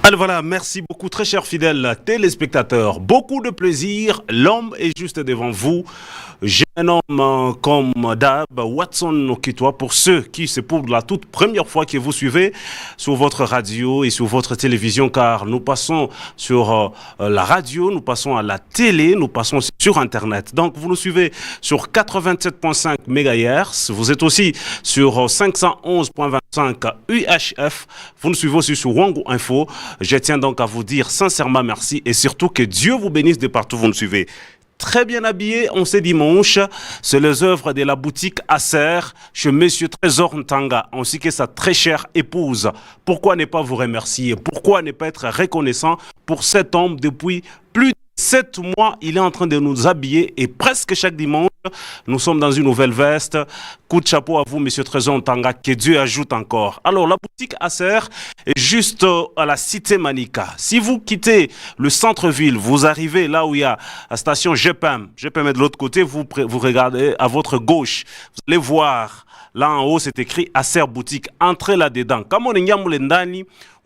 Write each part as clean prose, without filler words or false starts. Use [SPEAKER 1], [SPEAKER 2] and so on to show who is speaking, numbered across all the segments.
[SPEAKER 1] Alors voilà, merci beaucoup très chers fidèles téléspectateurs. Beaucoup de plaisir, l'homme est juste devant vous. J'ai un homme comme d'hab, Watson Okitoa, pour ceux qui, c'est pour la toute première fois que vous suivez sur votre radio et sur votre télévision, car nous passons sur la radio, nous passons à la télé, nous passons sur Internet. Donc vous nous suivez sur 87.5 MHz, vous êtes aussi sur 511.25 UHF, vous nous suivez aussi sur Wango Info. Je tiens donc à vous dire sincèrement merci et surtout que Dieu vous bénisse de partout où vous nous suivez. Très bien habillé, on sait dimanche, c'est les œuvres de la boutique Acer chez Monsieur Trésor Ntanga, ainsi que sa très chère épouse. Pourquoi ne pas vous remercier? Pourquoi ne pas être reconnaissant pour cet homme depuis plus de 7 mois? Il est en train de nous habiller et presque chaque dimanche, nous sommes dans une nouvelle veste. Coup de chapeau à vous, Monsieur Trésor Ntanga, que Dieu ajoute encore. Alors, la boutique Acer est juste à la cité Manika. Si vous quittez le centre-ville, vous arrivez là où il y a la station GPM. GPM est de l'autre côté, vous regardez à votre gauche. Vous allez voir, là en haut, c'est écrit Acer Boutique. Entrez là-dedans. Comme on est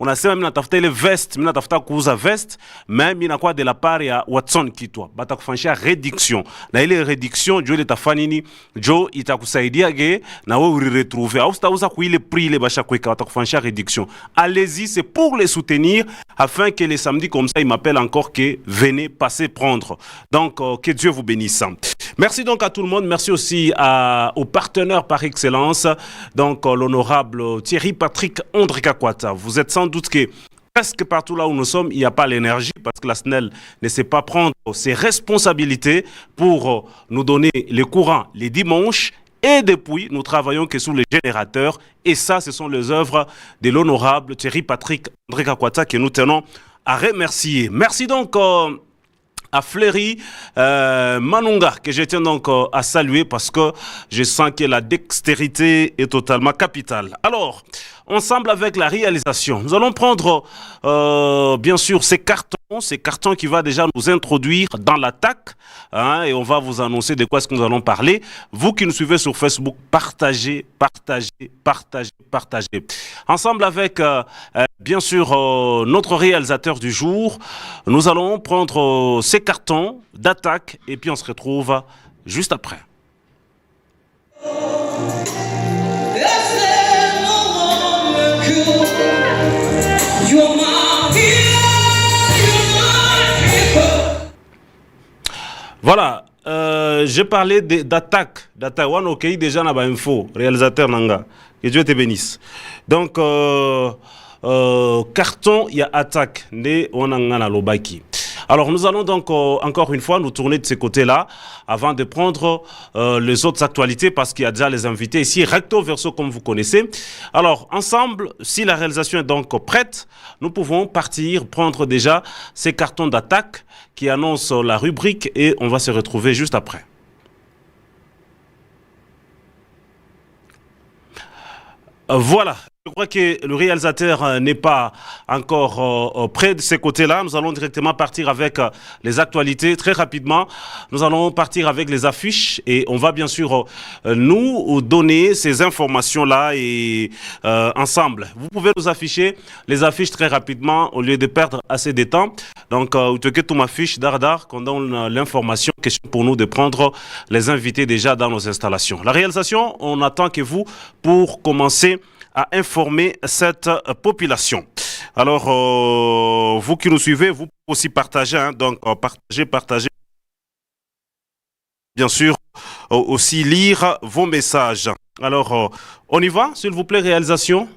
[SPEAKER 1] on a même natafuta ile veste, mina tafuta kuuza veste, mais mina kwa de la part ya Watson Kitwa. Bata kufanyisha réduction. Na ile réduction, jo ile tafanini, jo itakusaidia ge na wewe uretrouver. Au stauza ku ile prix ile basha kweka bata kufanyisha réduction. Allez-y, c'est pour les soutenir afin que les samedis comme ça, ils m'appellent encore que venez passer prendre. Donc que Dieu vous bénisse. Merci donc à tout le monde, merci aussi aux partenaires par excellence. Donc l'honorable Thierry Patrick André Kakwata. Vous êtes sans doute que presque partout là où nous sommes, il n'y a pas l'énergie parce que la SNEL ne sait pas prendre ses responsabilités pour nous donner le courant les dimanches. Et depuis, nous travaillons que sur les générateurs. Et ça, ce sont les œuvres de l'honorable Thierry Patrick André Kakwata que nous tenons à remercier. Merci donc à Fleury Manunga, que je tiens donc à saluer parce que je sens que la dextérité est totalement capitale. Alors, ensemble avec la réalisation, nous allons prendre bien sûr ces cartons qui va déjà nous introduire dans l'attaque, hein, et on va vous annoncer de quoi est-ce que nous allons parler. Vous qui nous suivez sur Facebook, partagez. Ensemble avec bien sûr notre réalisateur du jour, nous allons prendre ces cartons d'attaque et puis on se retrouve juste après. Voilà, j'ai parlé d'attaque. One OK, déjà n'a pas info, réalisateur Nanga. Que Dieu te bénisse. Donc, carton, il y a attaque. Ne onangana lobaki. Alors, nous allons donc encore une fois nous tourner de ce côté-là avant de prendre les autres actualités parce qu'il y a déjà les invités ici, recto verso comme vous connaissez. Alors, ensemble, si la réalisation est donc prête, nous pouvons partir prendre déjà ces cartons d'attaque qui annoncent la rubrique et on va se retrouver juste après. Voilà. Je crois que le réalisateur n'est pas encore près de ces côtés-là. Nous allons directement partir avec les actualités très rapidement. Nous allons partir avec les affiches et on va bien sûr nous donner ces informations-là et ensemble. Vous pouvez nous afficher les affiches très rapidement au lieu de perdre assez de temps. Donc, tu que ma fiche d'Ardar qu'on donne l'information. Question pour nous de prendre les invités déjà dans nos installations. La réalisation, on attend que vous pour commencer à informer cette population. Alors, vous qui nous suivez, vous pouvez aussi partager, hein, donc partager. Bien sûr, aussi lire vos messages. Alors, on y va, s'il vous plaît, réalisation.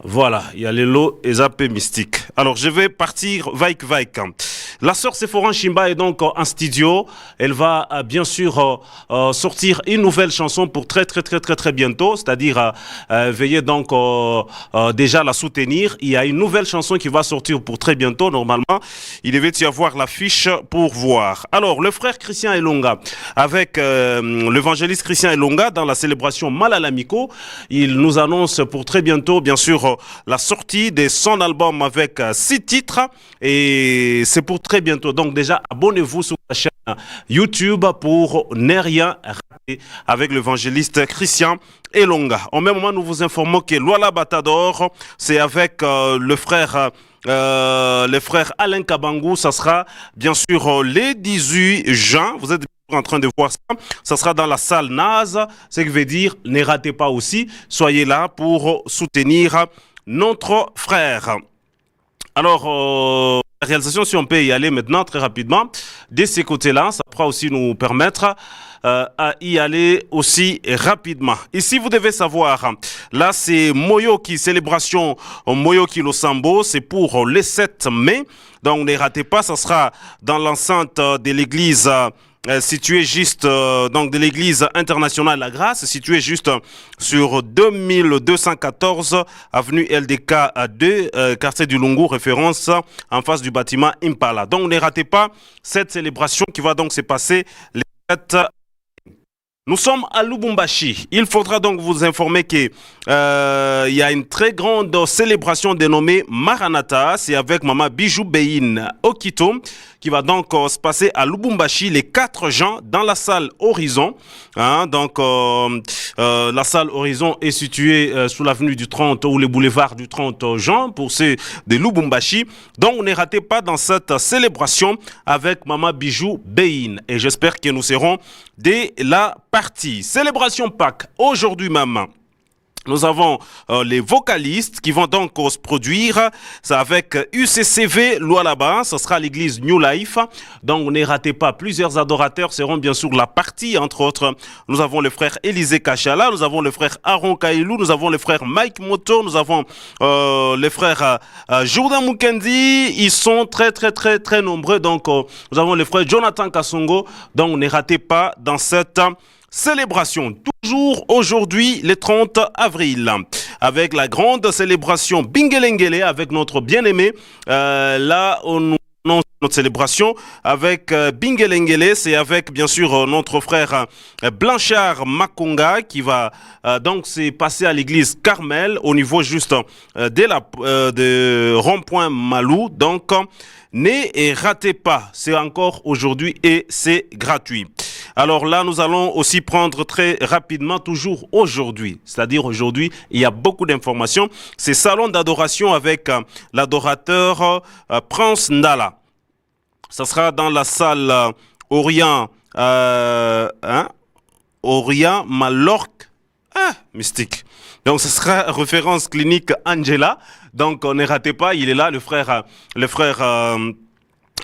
[SPEAKER 1] Voilà, il y a les lots et zappé mystique. Alors, je vais partir Vaik. La sœur Sephoran Chimba est donc en studio. Elle va bien sûr sortir une nouvelle chanson pour très bientôt. C'est-à-dire, veuillez donc déjà la soutenir. Il y a une nouvelle chanson qui va sortir pour très bientôt. Normalement, il devait y avoir l'affiche pour voir. Alors, le frère Christian Elonga, avec l'évangéliste Christian Elonga, dans la célébration Malalamiko, il nous annonce pour très bientôt, bien sûr, la sortie de son album avec 6 titres. Et c'est pour très bientôt. Donc déjà, abonnez-vous sur la chaîne YouTube pour ne rien rater. avec l'évangéliste Christian Elonga. Au même moment, nous vous informons que Luala Batador, c'est avec le frère Alain Kabangou. Ça sera bien sûr les 18 juin. Vous êtes en train de voir ça. Ça sera dans la salle Naz. Ce qui veut dire, ne ratez pas aussi. Soyez là pour soutenir notre frère. Alors, la réalisation, si on peut y aller maintenant très rapidement, de ces côtés-là, ça pourra aussi nous permettre à y aller aussi rapidement. Ici, vous devez savoir, là, c'est Moyoki, célébration Moyoki Losambo, c'est pour le 7 mai. Donc, ne ratez pas, ça sera dans l'enceinte de l'église situé juste donc de l'église internationale La Grâce, situé juste sur 2214 avenue LDK 2, quartier du Lungu, référence en face du bâtiment Impala. Donc ne ratez pas cette célébration qui va donc se passer les 7. Nous sommes à Lubumbashi. Il faudra donc vous informer qu'il y a une très grande célébration dénommée Maranatha. C'est avec Maman Bijou Beyin Okito qui va donc se passer à Lubumbashi les 4 juin dans la salle Horizon. Donc la salle Horizon est située sous l'avenue du 30 ou le boulevard du 30 juin pour ceux de Lubumbashi. Donc ne ratez pas dans cette célébration avec Maman Bijou Beyin. Et j'espère que nous serons dès la partie. Célébration Pâques, aujourd'hui même. Nous avons les vocalistes qui vont donc se produire. C'est avec UCCV Lualaba. Ce sera l'église New Life. Donc ne ratez pas. Plusieurs adorateurs seront bien sûr la partie. Entre autres, nous avons le frère Élisée Kachala. Nous avons le frère Aaron Kailou. Nous avons le frère Mike Moto. Nous avons le frère Jourdain Mukendi. Ils sont très nombreux. Donc nous avons le frère Jonathan Kassongo. Donc ne ratez pas dans cette célébration, toujours aujourd'hui, le 30 avril, avec la grande célébration Bingelengele avec notre bien-aimé. Là, on annonce notre célébration avec Bingelengele, c'est avec bien sûr notre frère Blanchard Makonga qui va donc se passer à l'église Carmel au niveau juste de rond-point Malou. Donc, ne ratez pas, c'est encore aujourd'hui et c'est gratuit. Alors là, nous allons aussi prendre très rapidement, toujours aujourd'hui, c'est-à-dire aujourd'hui, il y a beaucoup d'informations. C'est salon d'adoration avec l'adorateur Prince Ndala. Ça sera dans la salle Orient Malorque, mystique. Donc ce sera référence clinique Angela. Donc ne ratez pas, il est là,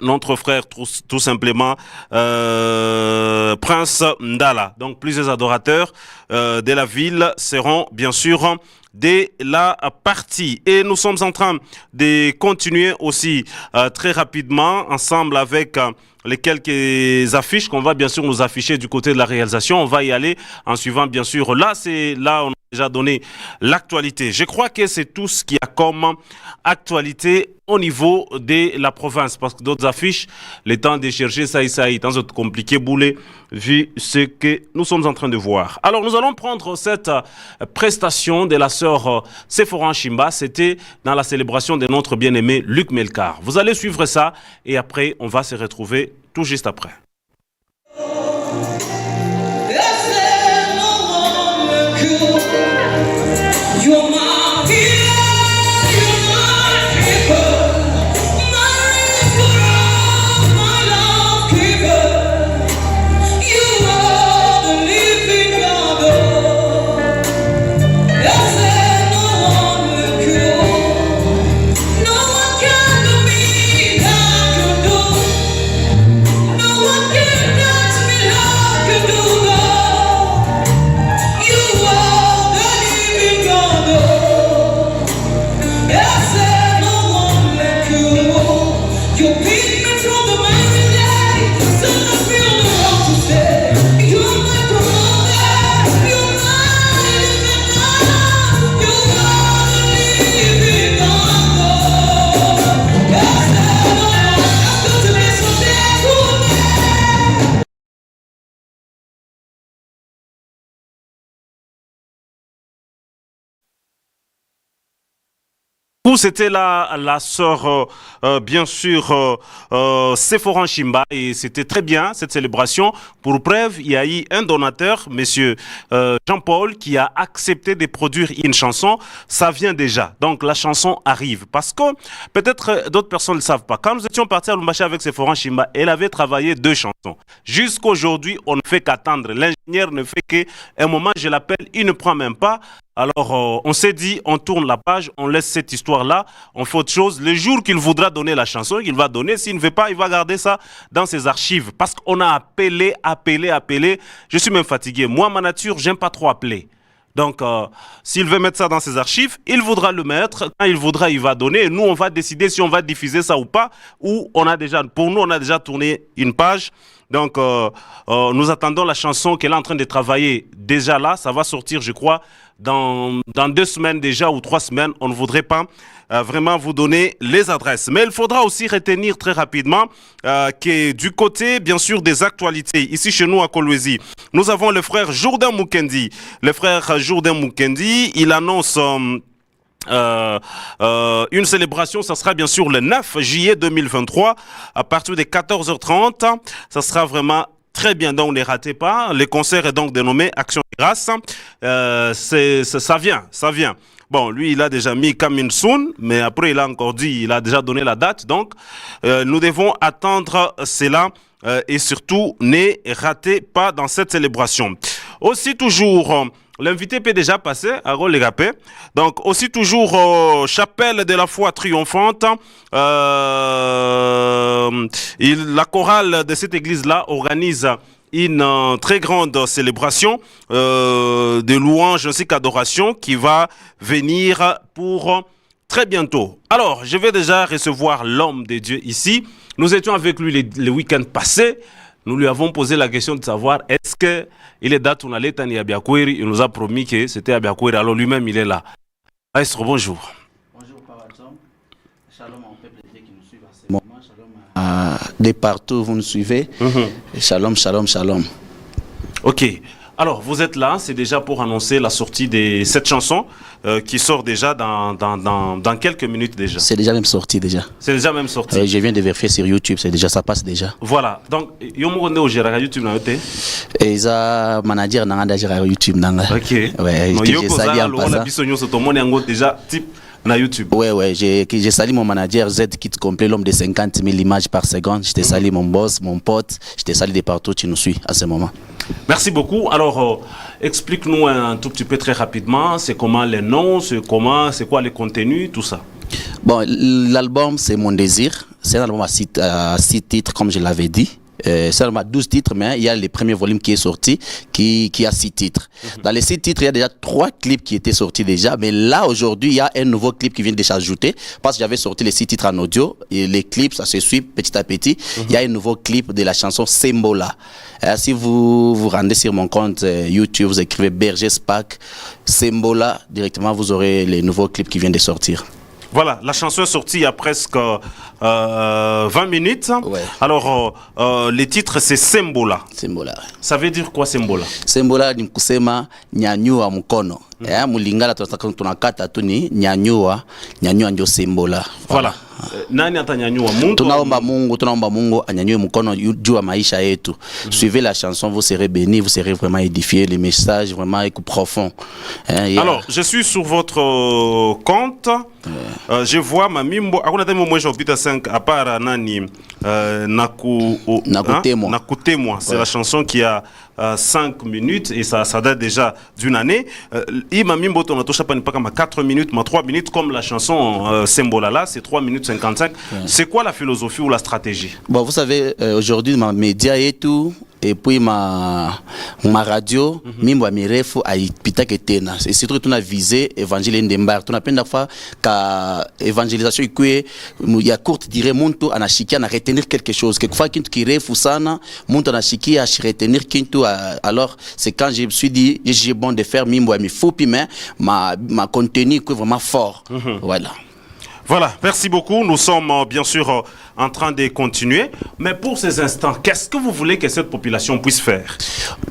[SPEAKER 1] notre frère tout simplement Prince Ndala. Donc plusieurs adorateurs de la ville seront bien sûr de la partie. Et nous sommes en train de continuer aussi très rapidement ensemble avec les quelques affiches qu'on va bien sûr nous afficher du côté de la réalisation. On va y aller en suivant bien sûr. Là, on a déjà donné l'actualité. Je crois que c'est tout ce qui a comme actualité au niveau de la province. Parce que d'autres affiches, le temps de chercher ça est dans autre compliqué boulet vu ce que nous sommes en train de voir. Alors nous allons prendre cette prestation de la sœur Sephora Chimba. C'était dans la célébration de notre bien-aimé Luc Melcar. Vous allez suivre ça et après on va se retrouver tout juste après.
[SPEAKER 2] No one
[SPEAKER 1] C'était la sœur, bien sûr, Sephora Chimba, et c'était très bien cette célébration. Pour preuve, il y a eu un donateur, monsieur Jean-Paul, qui a accepté de produire une chanson. Ça vient déjà, donc la chanson arrive. Parce que peut-être d'autres personnes ne le savent pas. Quand nous étions partis à Lumbashi avec Sephora Chimba, elle avait travaillé 2 chansons. Jusqu'à aujourd'hui, on ne fait qu'attendre. L'ingénieur ne fait qu'un moment, je l'appelle, il ne prend même pas. Alors, on s'est dit, on tourne la page, on laisse cette histoire-là, on fait autre chose. Le jour qu'il voudra donner la chanson, il va donner. S'il ne veut pas, il va garder ça dans ses archives. Parce qu'on a appelé. Je suis même fatigué. Moi, ma nature, j'aime pas trop appeler. Donc, s'il veut mettre ça dans ses archives, il voudra le mettre. Quand il voudra, il va donner. Et nous, on va décider si on va diffuser ça ou pas. Ou pour nous, on a déjà tourné une page. Donc, nous attendons la chanson qu'elle est en train de travailler. Déjà là, ça va sortir, je crois, dans 2 semaines déjà ou 3 semaines. On ne voudrait pas vraiment vous donner les adresses. Mais il faudra aussi retenir très rapidement que du côté, bien sûr, des actualités, ici chez nous à Kolwezi, nous avons le frère Jourdain Mukendi. Le frère Jourdain Mukendi, il annonce... une célébration, ça sera bien sûr le 9 juillet 2023 à partir de 14h30. Ça sera vraiment très bien, donc ne ratez pas. Le concert est donc dénommé Action de grâce. Ça vient. Bon, lui, il a déjà mis coming soon, mais après, il a encore dit, il a déjà donné la date. Donc, nous devons attendre cela et surtout, ne ratez pas dans cette célébration. Aussi, toujours... L'invité peut déjà passer à Rolegapé. Donc, aussi toujours chapelle de la foi triomphante. La chorale de cette église-là organise une très grande célébration de louange ainsi qu'adoration qui va venir pour très bientôt. Alors, je vais déjà recevoir l'homme de Dieu ici. Nous étions avec lui le week-end passé. Nous lui avons posé la question de savoir est-ce qu'il est date on allait à Biakweri. Il nous a promis que c'était à Biakweri. Alors lui-même, il est là. Maestro, bonjour.
[SPEAKER 2] Bonjour, Papa Tom. Shalom à un peuple de Dieu qui nous suit à ce moment. Shalom à de partout, vous nous suivez. Shalom, shalom, shalom.
[SPEAKER 1] Ok. Alors, vous êtes là, c'est déjà pour annoncer la sortie de cette chanson qui sort déjà dans quelques minutes déjà.
[SPEAKER 2] C'est déjà même sorti déjà.
[SPEAKER 1] C'est déjà même sorti.
[SPEAKER 2] Je viens de vérifier sur YouTube, c'est déjà, ça passe déjà.
[SPEAKER 1] Voilà. Donc, yomogonde au gérard YouTube na yote.
[SPEAKER 2] Et ça, manager n'a pas gérard YouTube nanga.
[SPEAKER 1] Ok.
[SPEAKER 2] Ouais.
[SPEAKER 1] Yo ça ya lo la biso nyoso to moni yango déjà type na YouTube.
[SPEAKER 2] Ouais, j'ai sali mon manager Z Kit complet, l'homme de 50 000 images par seconde. Je t'ai sali mon boss, mon pote. Je t'ai sali de partout, tu nous suis à ce moment.
[SPEAKER 1] Merci beaucoup. Alors, explique-nous un tout petit peu très rapidement, c'est comment les noms, c'est quoi les contenus, tout ça.
[SPEAKER 2] Bon, l'album, c'est Mon Désir. C'est un album à 6 titres, comme je l'avais dit. C'est un album à 12 titres, mais il y a le premier volume qui est sorti, qui a 6 titres. Dans les 6 titres, il y a déjà 3 clips qui étaient sortis déjà, mais là, aujourd'hui, il y a un nouveau clip qui vient de s'ajouter, parce que j'avais sorti les 6 titres en audio, et les clips, ça se suit petit à petit. Il y a un nouveau clip de la chanson Sembola. Si vous vous rendez sur mon compte YouTube, vous écrivez Berger Spack, Sembola, directement, vous aurez les nouveaux clips qui viennent de sortir.
[SPEAKER 1] Voilà, la chanson est sortie il y a presque 20 minutes.
[SPEAKER 2] Ouais.
[SPEAKER 1] Alors, le titre, c'est Sembola.
[SPEAKER 2] Sembola.
[SPEAKER 1] Ça veut dire quoi, Sembola?
[SPEAKER 2] Sembola ni kusema nyanyua mkono. Mulingala tunakata tu ni nyanyua ndio Sembola.
[SPEAKER 1] Voilà. Nani atanyanyua Mungu?
[SPEAKER 2] Tunaomba Mungu anyanyue mkono juu ya maisha yetu. Suivez la chanson, vous serez bénis, vous serez vraiment édifiés, le message vraiment est profond.
[SPEAKER 1] Alors, je suis sur votre compte. Je vois ma mimbo. Akuna temo mwe jopita 5 à part nani Nakutemwa. C'est la chanson qui a 5 minutes et ça date déjà d'une année. Ma mimbo on a touché pas 4 minutes, 3 minutes comme la chanson Sembola là, c'est 3 minutes 55. C'est quoi la philosophie ou la stratégie?
[SPEAKER 2] Bon, vous savez, aujourd'hui, ma média et tout, et puis ma radio, mimbo mirefu aipita ketena. C'est surtout qu'on a visé évangile ndembar. On a plein de fois ka évangélisation ikwe ya courte durée muntu anashikia na retenir quelque chose. Quelquefois kintu kirefu sana, muntu anashikia à retenir kintu. Alors c'est quand je me suis dit j'ai bon de faire mimbo mi fupi mais ma contenu est vraiment fort.
[SPEAKER 1] Voilà, merci beaucoup. Nous sommes bien sûr en train de continuer. Mais pour ces instants, qu'est-ce que vous voulez que cette population puisse faire?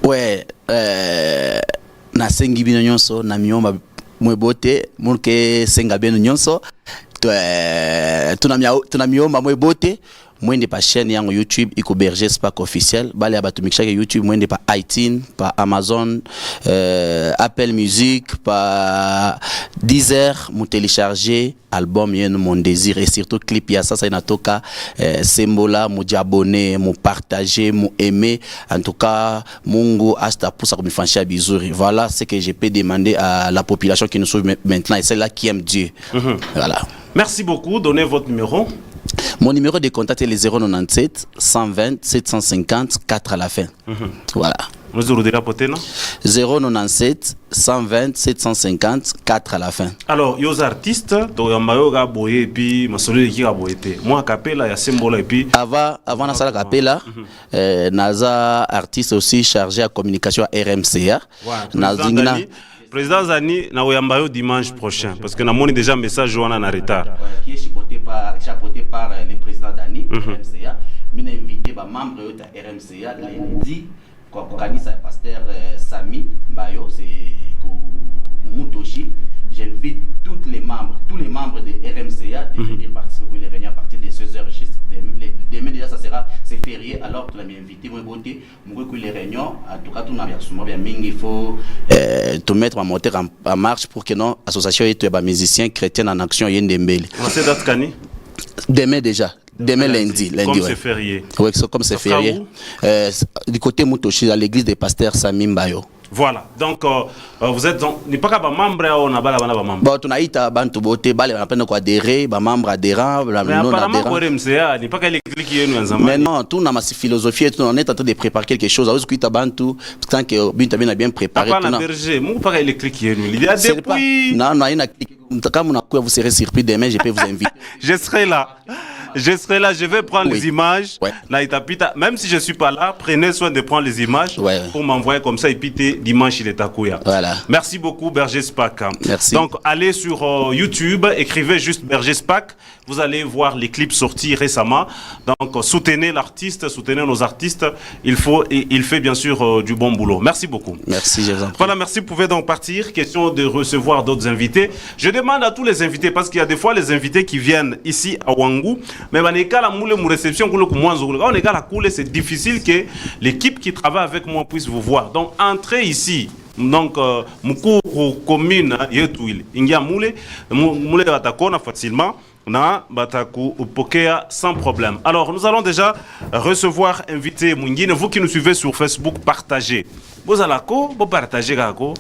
[SPEAKER 2] Ouais, na sengi bino nyonso na mioma mwebote mulke senga beno nyonso tunamio mamwe bote mwende pa chaîne yango YouTube iko Berger Spark officiel bale abatumikisha YouTube mwende pa iTunes pa Amazon Apple Music pa Deezer mu télécharger album yenu Mon Désir et surtout clip ya sasa inatoka sembola mu abonner mu partager mu aimer en tout cas Mungu asta poussa comme fanchia bizuri. Voilà ce que je peux demander à la population qui nous suit maintenant et celle-là qui aime Dieu. Voilà.
[SPEAKER 1] Merci beaucoup. Donnez votre numéro.
[SPEAKER 2] Mon numéro de contact est le 097 120 750 4 à la fin. Voilà. 097 120 750 4 à la fin.
[SPEAKER 1] Alors, les artistes, moi capella ya sembola et puis
[SPEAKER 2] avant la capella, naza artiste aussi chargé à communication à RMCA.
[SPEAKER 1] Président Zani na oyambayo dimanche prochain parce que na moni déjà message wana na retard.
[SPEAKER 2] Qui est chapeauté par le président Dani RMCA. Mine invité ba membre de RMCA là il dit quoi kanisa pasteur Sami Mbayo c'est Mutoshi. J'invite tous les membres de RMCA de venir participer pour les réunions à partir de 16h. Demain déjà ça sera c'est férié alors tu l'as bien invité moi beauté moi que les réunions en tout cas tout n'a bien il faut te mettre ma moteur en marche pour que non association et les musiciens chrétiens en action yendembele.
[SPEAKER 1] C'est date kani?
[SPEAKER 2] Demain déjà. Demain lundi.
[SPEAKER 1] Comme c'est férié.
[SPEAKER 2] Oui, comme c'est férié. Du côté Mutoshi, à l'église des pasteurs Sami Mbayo.
[SPEAKER 1] Voilà. Donc, vous êtes n'est pas qu'un membre on a pas membre.
[SPEAKER 2] Bon, tu n'as pas bantu boté, balé on appelle quoi adhérer, ba membre adhérent, la
[SPEAKER 1] non adhérent. Mais RMCA n'est pas qu'elle écrit qui est nous ensemble.
[SPEAKER 2] Mais non, tout n'a ma philosophie, tout on est en train de préparer quelque chose. Alors que tu as bantu, tant que bien préparé
[SPEAKER 1] tout. Pas berger, moi pas qu'elle écrit qui est nous. Il y a depuis.
[SPEAKER 2] Non, il y a comme on a quoi vous serez surpris demain, je peux vous inviter.
[SPEAKER 1] Je serai là. Je vais prendre les images. Même si je ne suis pas là, prenez soin de prendre les images pour m'envoyer comme ça et puis dimanche il est à Kouya.
[SPEAKER 2] Voilà.
[SPEAKER 1] Merci beaucoup Berger Spark.
[SPEAKER 2] Merci.
[SPEAKER 1] Donc allez sur YouTube, écrivez juste Berger Spark, vous allez voir les clips sortis récemment. Donc soutenez l'artiste, soutenez nos artistes. Il fait bien sûr du bon boulot. Merci beaucoup.
[SPEAKER 2] Merci, je vous en prie.
[SPEAKER 1] Voilà, merci. Vous pouvez donc partir. Question de recevoir d'autres invités. Je demande à tous les invités, parce qu'il y a des fois les invités qui viennent ici à Ouangou, mais on est la réception, c'est difficile que l'équipe qui travaille avec moi puisse vous voir. Donc entrez ici. Donc mukuru commune yetuile ingia mule batakona facilement na bataku pokea sans problème. Alors nous allons déjà recevoir invité Mungine, vous qui nous suivez sur Facebook, partagez. Vous allez vous partagez kako.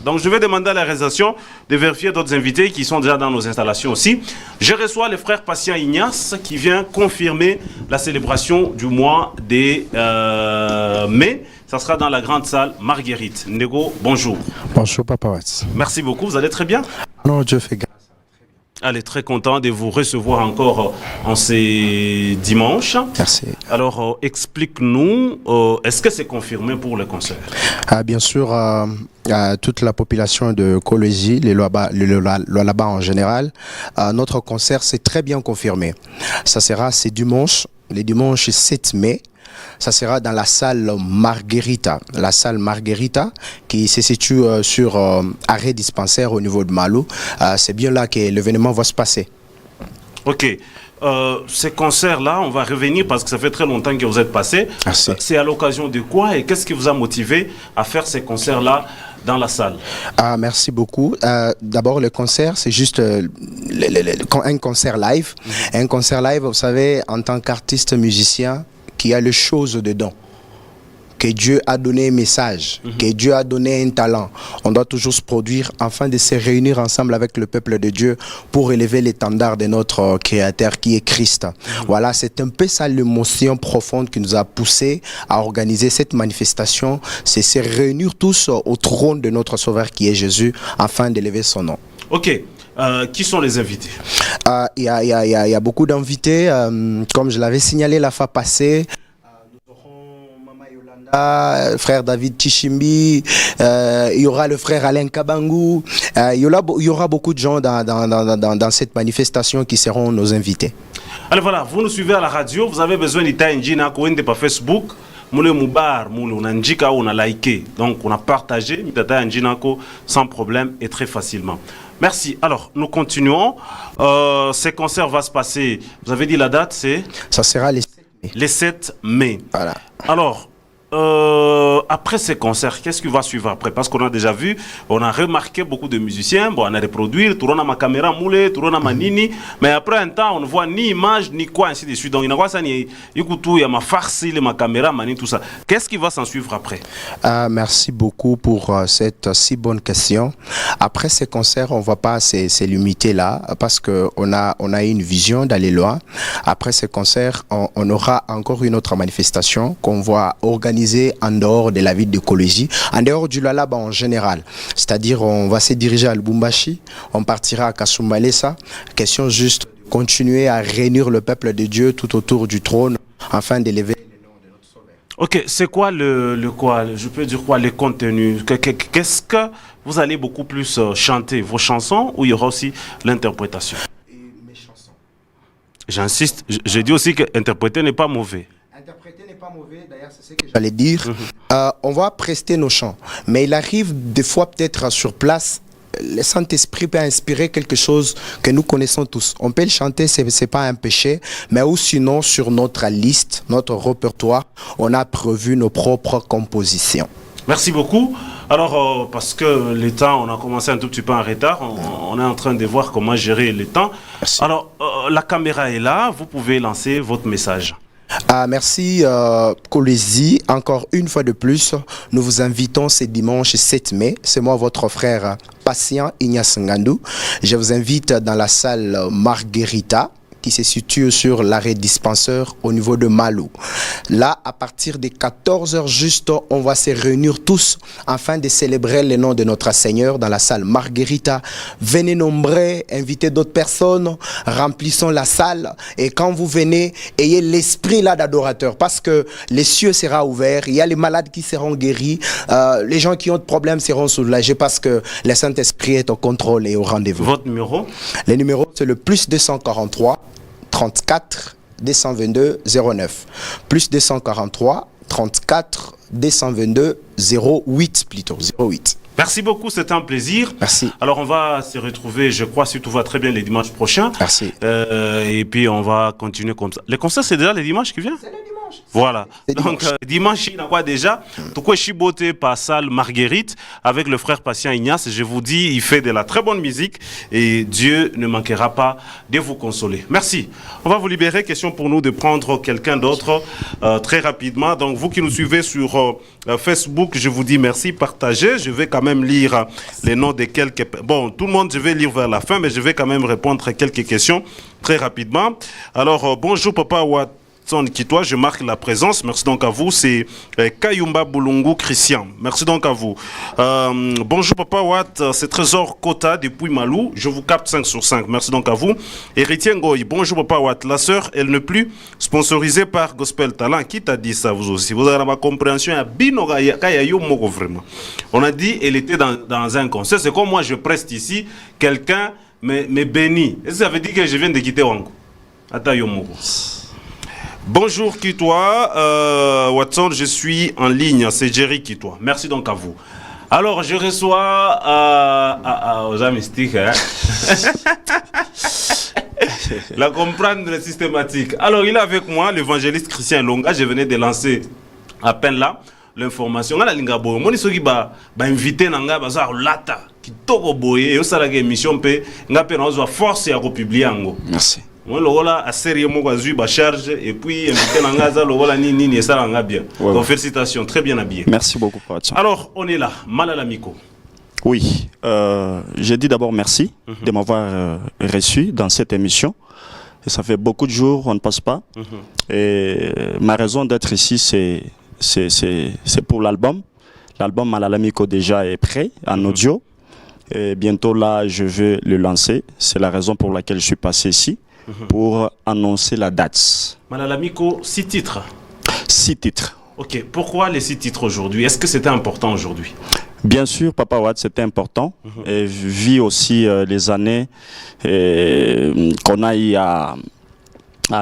[SPEAKER 1] Donc je vais demander à la réalisation de vérifier d'autres invités qui sont déjà dans nos installations aussi. Je reçois le frère Patient Ignace qui vient confirmer la célébration du mois de mai. Ça sera dans la grande salle Marguerite. Nego, bonjour.
[SPEAKER 3] Bonjour Papa Watts.
[SPEAKER 1] Merci beaucoup, vous allez très bien?
[SPEAKER 3] Non, Dieu fait grâce.
[SPEAKER 1] Allez, très content de vous recevoir encore en ces dimanches.
[SPEAKER 3] Merci.
[SPEAKER 1] Alors, explique-nous, est-ce que c'est confirmé pour le concert?
[SPEAKER 3] Bien sûr, toute la population de Colosie, les Lualaba en général, notre concert c'est très bien confirmé. Ça sera ce dimanche, le dimanche 7 mai. Ça sera dans la salle Marguerita. La salle Marguerita qui se situe sur arrêt dispensaire au niveau de Malou. C'est bien là que l'événement va se passer.
[SPEAKER 1] Ok. Ces concerts-là, on va revenir parce que ça fait très longtemps que vous êtes passé. C'est à l'occasion de quoi et qu'est-ce qui vous a motivé à faire ces concerts-là dans la salle?
[SPEAKER 3] Merci beaucoup. D'abord, le concert, c'est juste un concert live. Un concert live, vous savez, en tant qu'artiste musicien, qui a les choses dedans, que Dieu a donné un message, que Dieu a donné un talent. On doit toujours se produire afin de se réunir ensemble avec le peuple de Dieu pour élever l'étendard de notre Créateur qui est Christ. Voilà, c'est un peu ça l'émotion profonde qui nous a poussé à organiser cette manifestation, c'est se réunir tous au trône de notre Sauveur qui est Jésus afin d'élever son nom.
[SPEAKER 1] Ok. Qui sont les invités?
[SPEAKER 3] Il y a beaucoup d'invités. Comme je l'avais signalé la fois passée, nous aurons Mama Yolanda, frère David Tishimbi, il y aura le frère Alain Kabangou. Il y aura beaucoup de gens dans cette manifestation qui seront nos invités.
[SPEAKER 1] Alors voilà, vous nous suivez à la radio, vous avez besoin d'Itaïnjina, Kouende par Facebook. Moule Moubar, moule on a on a liké, donc on a partagé Mitata Njinako sans problème et très facilement. Merci. Alors, nous continuons. Ces concerts vont se passer, vous avez dit la date, c'est
[SPEAKER 3] Ça sera les 7 mai.
[SPEAKER 1] les 7 mai.
[SPEAKER 3] Voilà.
[SPEAKER 1] Alors, après ces concerts, qu'est-ce qui va suivre après? Parce qu'on a déjà vu, on a remarqué beaucoup de musiciens, bon, on a reproduit, tout le monde a ma caméra moulée, tout le monde a ma nini, mais après un temps, on ne voit ni image, ni quoi, ainsi de suite. Donc, il y a quoi ça, il y a ma farce, ma caméra, ma nini, tout ça. Qu'est-ce qui va s'en suivre après?
[SPEAKER 3] Merci beaucoup pour cette si bonne question. Après ces concerts, on ne va pas se limiter là parce qu'on a une vision d'aller loin. Après ces concerts, on aura encore une autre manifestation qu'on va organiser en dehors de la ville de Kolwezi, en dehors du Lualaba en général. C'est-à-dire, on va se diriger à Lubumbashi, on partira à Kasumbalesa. Question juste de continuer à réunir le peuple de Dieu tout autour du trône afin d'élever.
[SPEAKER 1] Ok, c'est quoi quoi, je peux dire quoi, les contenus? Qu'est-ce que vous allez beaucoup plus chanter? Vos chansons ou il y aura aussi l'interprétation?
[SPEAKER 3] Mes chansons.
[SPEAKER 1] J'insiste, je dis aussi que interpréter n'est pas mauvais.
[SPEAKER 3] Interpréter n'est pas mauvais, d'ailleurs c'est ce que j'allais dire. On va prester nos chants, mais il arrive des fois peut-être sur place, le Saint-Esprit peut inspirer quelque chose que nous connaissons tous. On peut le chanter, c'est pas un péché, mais ou sinon sur notre liste, notre répertoire, on a prévu nos propres compositions.
[SPEAKER 1] Merci beaucoup. Alors, parce que le temps, on a commencé un tout petit peu en retard, on est en train de voir comment gérer le temps.
[SPEAKER 3] Merci.
[SPEAKER 1] Alors, la caméra est là, vous pouvez lancer votre message.
[SPEAKER 3] Merci Kolwezi, encore une fois de plus, nous vous invitons ce dimanche 7 mai, c'est moi votre frère Patient Ignace Ngandou. Je vous invite dans la salle Marguerita qui se situe sur l'arrêt dispensaire au niveau de Malou. Là, à partir de 14h juste, on va se réunir tous afin de célébrer le nom de notre Seigneur dans la salle Marguerita. Venez nombreux, invitez d'autres personnes, remplissons la salle. Et quand vous venez, ayez l'esprit là d'adorateur parce que les cieux seront ouverts, il y a les malades qui seront guéris, les gens qui ont des problèmes seront soulagés parce que le Saint-Esprit est au contrôle et au rendez-vous.
[SPEAKER 1] Votre numéro?
[SPEAKER 3] Le numéro, c'est le plus 243 34 222 09. Plus 243 34 222 08 plutôt. 08.
[SPEAKER 1] Merci beaucoup, c'était un plaisir.
[SPEAKER 3] Merci.
[SPEAKER 1] Alors, on va se retrouver, je crois, si tout va très bien, les dimanches prochains.
[SPEAKER 3] Merci.
[SPEAKER 1] Et puis, on va continuer comme ça. Les concerts, c'est déjà les dimanches qui viennent? C'est le dimanche. Voilà.
[SPEAKER 3] C'est
[SPEAKER 1] Donc, dimanche, il y a quoi déjà? Tout quoi, Chiboté par salle Marguerite avec le frère Patient Ignace. Je vous dis, il fait de la très bonne musique et Dieu ne manquera pas de vous consoler. Merci. On va vous libérer. Question pour nous de prendre quelqu'un d'autre très rapidement. Donc, vous qui nous suivez sur Facebook, je vous dis merci. Partagez. Je vais quand même lire les noms de quelques... Bon, tout le monde, je vais lire vers la fin, mais je vais quand même répondre à quelques questions très rapidement. Alors, bonjour Papa Watson Kitwa, je marque la présence. Merci donc à vous. C'est Kayumba Boulungu Christian. Merci donc à vous. Bonjour Papa Watt, c'est Trésor Kota depuis Malou. Je vous capte 5 sur 5. Merci donc à vous. Héritier Ngoy, bonjour Papa Watt. La sœur, elle n'est plus sponsorisée par Gospel Talent. Qui t'a dit ça vous aussi? Vous avez ma compréhension à Binoga Kayayo Moko vraiment. On a dit elle était dans un concert. C'est comme moi je preste ici. Quelqu'un me bénit. Est-ce que ça veut dire que je viens de quitter Wango? Attends Yomoko. Bonjour Kitwa, Watson, je suis en ligne, c'est Jerry Kitwa. Merci donc à vous. Alors je reçois aux amystiques, hein? La comprendre systématique. Alors il est avec moi, l'évangéliste Christian Longa, je venais de lancer à peine là l'information. On a l'ingabo, moi je suis invité nanga bazar lata qui toko boye et au salaire émission pe ngape na ozo force ya republier ngo.
[SPEAKER 3] Merci.
[SPEAKER 1] Moi, logola a sérieux moi ba charge et puis invité nanga logola ni ça nga bien.
[SPEAKER 4] Ouais.
[SPEAKER 1] Donc félicitations, très bien habillé.
[SPEAKER 4] Merci beaucoup, Patson.
[SPEAKER 1] Alors, on est là, Malala Miko.
[SPEAKER 4] Oui, je dis d'abord merci de m'avoir reçu dans cette émission. Et ça fait beaucoup de jours, on ne passe pas. Et ma raison d'être ici, c'est pour l'album. L'album Malala Miko déjà est prêt en audio. Et bientôt là, je vais le lancer. C'est la raison pour laquelle je suis passé ici. Pour annoncer la date.
[SPEAKER 1] Malala Miko, 6 titres.
[SPEAKER 4] 6 titres.
[SPEAKER 1] Ok, pourquoi les 6 titres aujourd'hui? Est-ce que c'était important aujourd'hui?
[SPEAKER 4] Bien sûr, Papa Watt, c'était important. Et vu aussi les années qu'on a eu à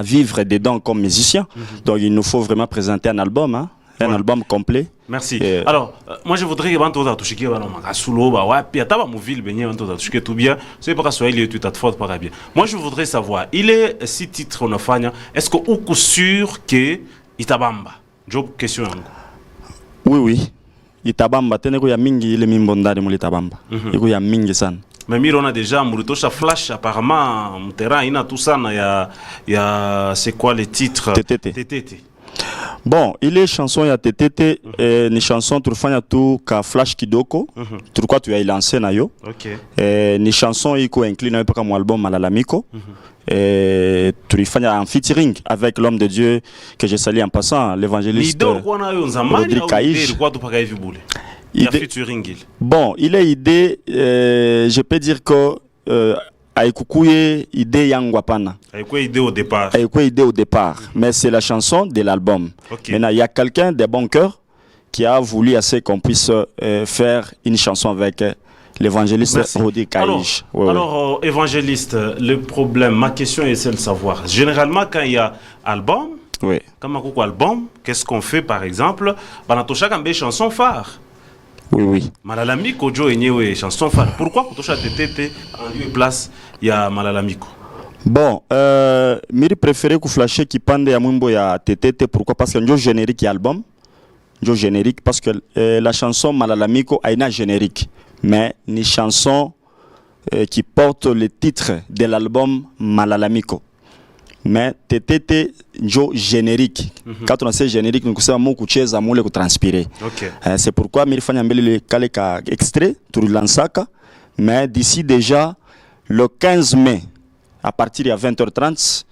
[SPEAKER 4] vivre dedans comme musicien. Donc il nous faut vraiment présenter un album, hein, un album complet.
[SPEAKER 1] Merci.
[SPEAKER 4] Et-
[SPEAKER 1] Alors, moi je voudrais que tu touches qui va solo bah ouais puis attends mon ville benye tu touches tout bien. C'est pas que il est tout à faute pas bien. Moi je voudrais savoir, il est 6 titres unafanya, est-ce que uko sûr que itabamba? Job question yangu.
[SPEAKER 4] Oui. Itabamba tena iko ya mingi ile mimbo ndani muli Itabamba. Iko ya mingi sana.
[SPEAKER 1] Mais Miro on a déjà Murutosha Flash apparemment mon terrain il a tout ça il y a c'est quoi les titres
[SPEAKER 4] TTT. Bon, ile chanson ya TTT ni chanson tulifanya tu ka Flash Kidoko. Tulikuwa tu ya lancé na yo.
[SPEAKER 1] OK.
[SPEAKER 4] Ni chanson iko inclus na paka mu album Malalamiko. Tulifanya en featuring avec l'homme de Dieu que je salue en passant, l'évangéliste Rodrigue Kaïch.
[SPEAKER 1] Il a featuring.
[SPEAKER 4] Bon, il est idée, je peux dire que Aïkoukouye idée Yangwapana.
[SPEAKER 1] Aïkoukouye idée au départ.
[SPEAKER 4] Aïkoukouye idée au départ, mais c'est la chanson de l'album.
[SPEAKER 1] Okay.
[SPEAKER 4] Maintenant, il y a quelqu'un de bon cœur qui a voulu assez qu'on puisse faire une chanson avec l'évangéliste Rodrigue Kaïch.
[SPEAKER 1] Alors, évangéliste, le problème, ma question est celle de savoir. Généralement, quand il y a album, quand il y a album, qu'est-ce qu'on fait par exemple? Banatosha Kambe chanson phare.
[SPEAKER 4] Oui.
[SPEAKER 1] Malalamiko Kojo Enyewe chanson phare. Pourquoi Kotosha TTT en lieu et place il y a Malalamiko?
[SPEAKER 4] Bon, miri préféré que flasher qui pande ya mwimbo ya TTT. Pourquoi? Parce que njo générique ya album. Njo générique parce que la chanson Malalamiko a une générique. Mais une chanson qui porte le titre de l'album Malalamiko. Mais TTT njo générique. Quand on sait générique, nous savons kucheza mule transpirer. C'est pourquoi miri fanya mbele le kale ka extrait tout lansaka. Mais d'ici déjà le 15 mai à partir de 20h30,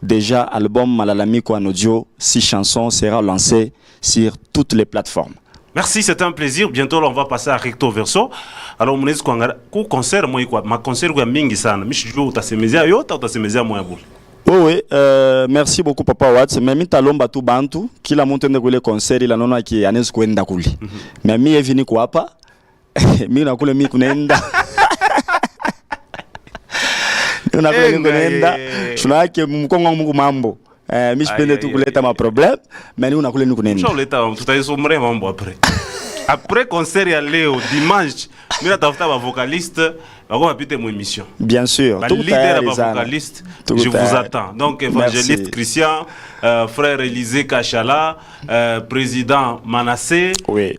[SPEAKER 4] déjà album Malalamiko en audio, 6 chansons sera lancé sur toutes les plateformes.
[SPEAKER 1] Merci, c'était un plaisir. Bientôt, on va passer à Recto Verso. Alors, on est quoi concert, moi, quoi. Ma concert, quoi, mingi sana. Je joue au tasemezia, yo, ta tasemezia, moi, boule.
[SPEAKER 4] Oui, merci beaucoup, Papa Watts. Mais mi talomba tu bantu, kila muntu ende kule concert, ila nona ki anes kuenda kuli. Mais mi evini kwa hapa, mi na kule mi kunenda. Mi na kule mi kunenda. Tunake mkongo mungu mambo. Mi sipende tu kuleta ma problème, mais ni unakule ni kunenda.
[SPEAKER 1] Leta tutaisomre mambo après. Après concert ya leo dimanche, mi natafuta ba vocaliste, bako bapite mu émission.
[SPEAKER 4] Bien sûr,
[SPEAKER 1] tout leader ba vocaliste, je vous attends. Donc évangéliste Christian, frère Élisée Kachala, président Manassé.
[SPEAKER 4] Oui.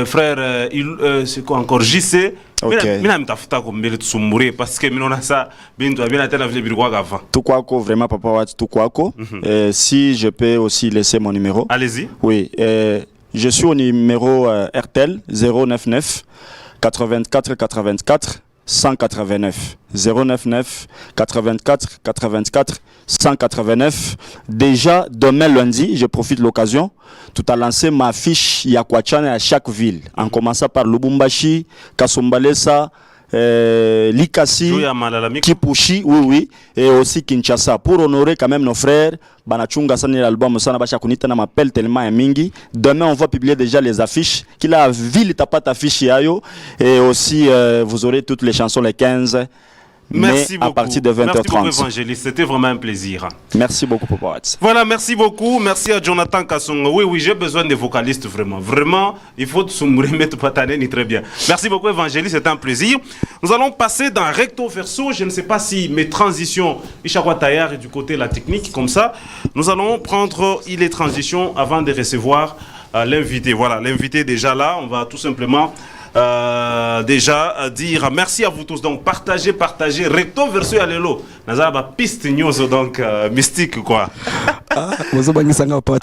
[SPEAKER 1] Frère c'est quoi encore JC. Mina mtafuta kumbele tusumburie parce que minona ça bintu abina tena vile bilikuwa avant.
[SPEAKER 4] Tukwako vraiment Papa Watts tukwako. Si je peux aussi laisser mon numéro.
[SPEAKER 1] Allez-y.
[SPEAKER 4] Oui, je suis au numéro RTL 099 84 84 189 099 84 84 189. Déjà demain lundi, je profite de l'occasion tout à lancer ma fiche Yakwachana à chaque ville, en commençant par Lubumbashi, Kasumbalesa, Likasi, Kipushi, oui, et aussi Kinshasa, pour honorer quand même nos frères. Banachunga sana l'album sana basha kunita na m'appelle tellement mingi. Demain on va publier déjà les affiches. Kila ville tapata affiche yayo, et aussi vous aurez toutes les chansons les 15.
[SPEAKER 1] Merci beaucoup.
[SPEAKER 4] À partir de 20h30.
[SPEAKER 1] Merci beaucoup, évangéliste. C'était vraiment un plaisir.
[SPEAKER 4] Merci beaucoup, Papa Watts.
[SPEAKER 1] Voilà, merci beaucoup. Merci à Jonathan Kassongo. Oui, j'ai besoin de vocalistes, vraiment. Vraiment, il faut se remettre patané, très bien. Merci beaucoup, évangéliste. C'était un plaisir. Nous allons passer dans Recto Verso. Je ne sais pas si mes transitions, Ishakwa Tayar est du côté la technique, comme ça. Nous allons prendre les transitions avant de recevoir l'invité. Voilà, l'invité est déjà là. On va tout simplement déjà dire merci à vous tous. Donc partagez Recto Verso à l'élo. Nazaba piste news donc mystique quoi.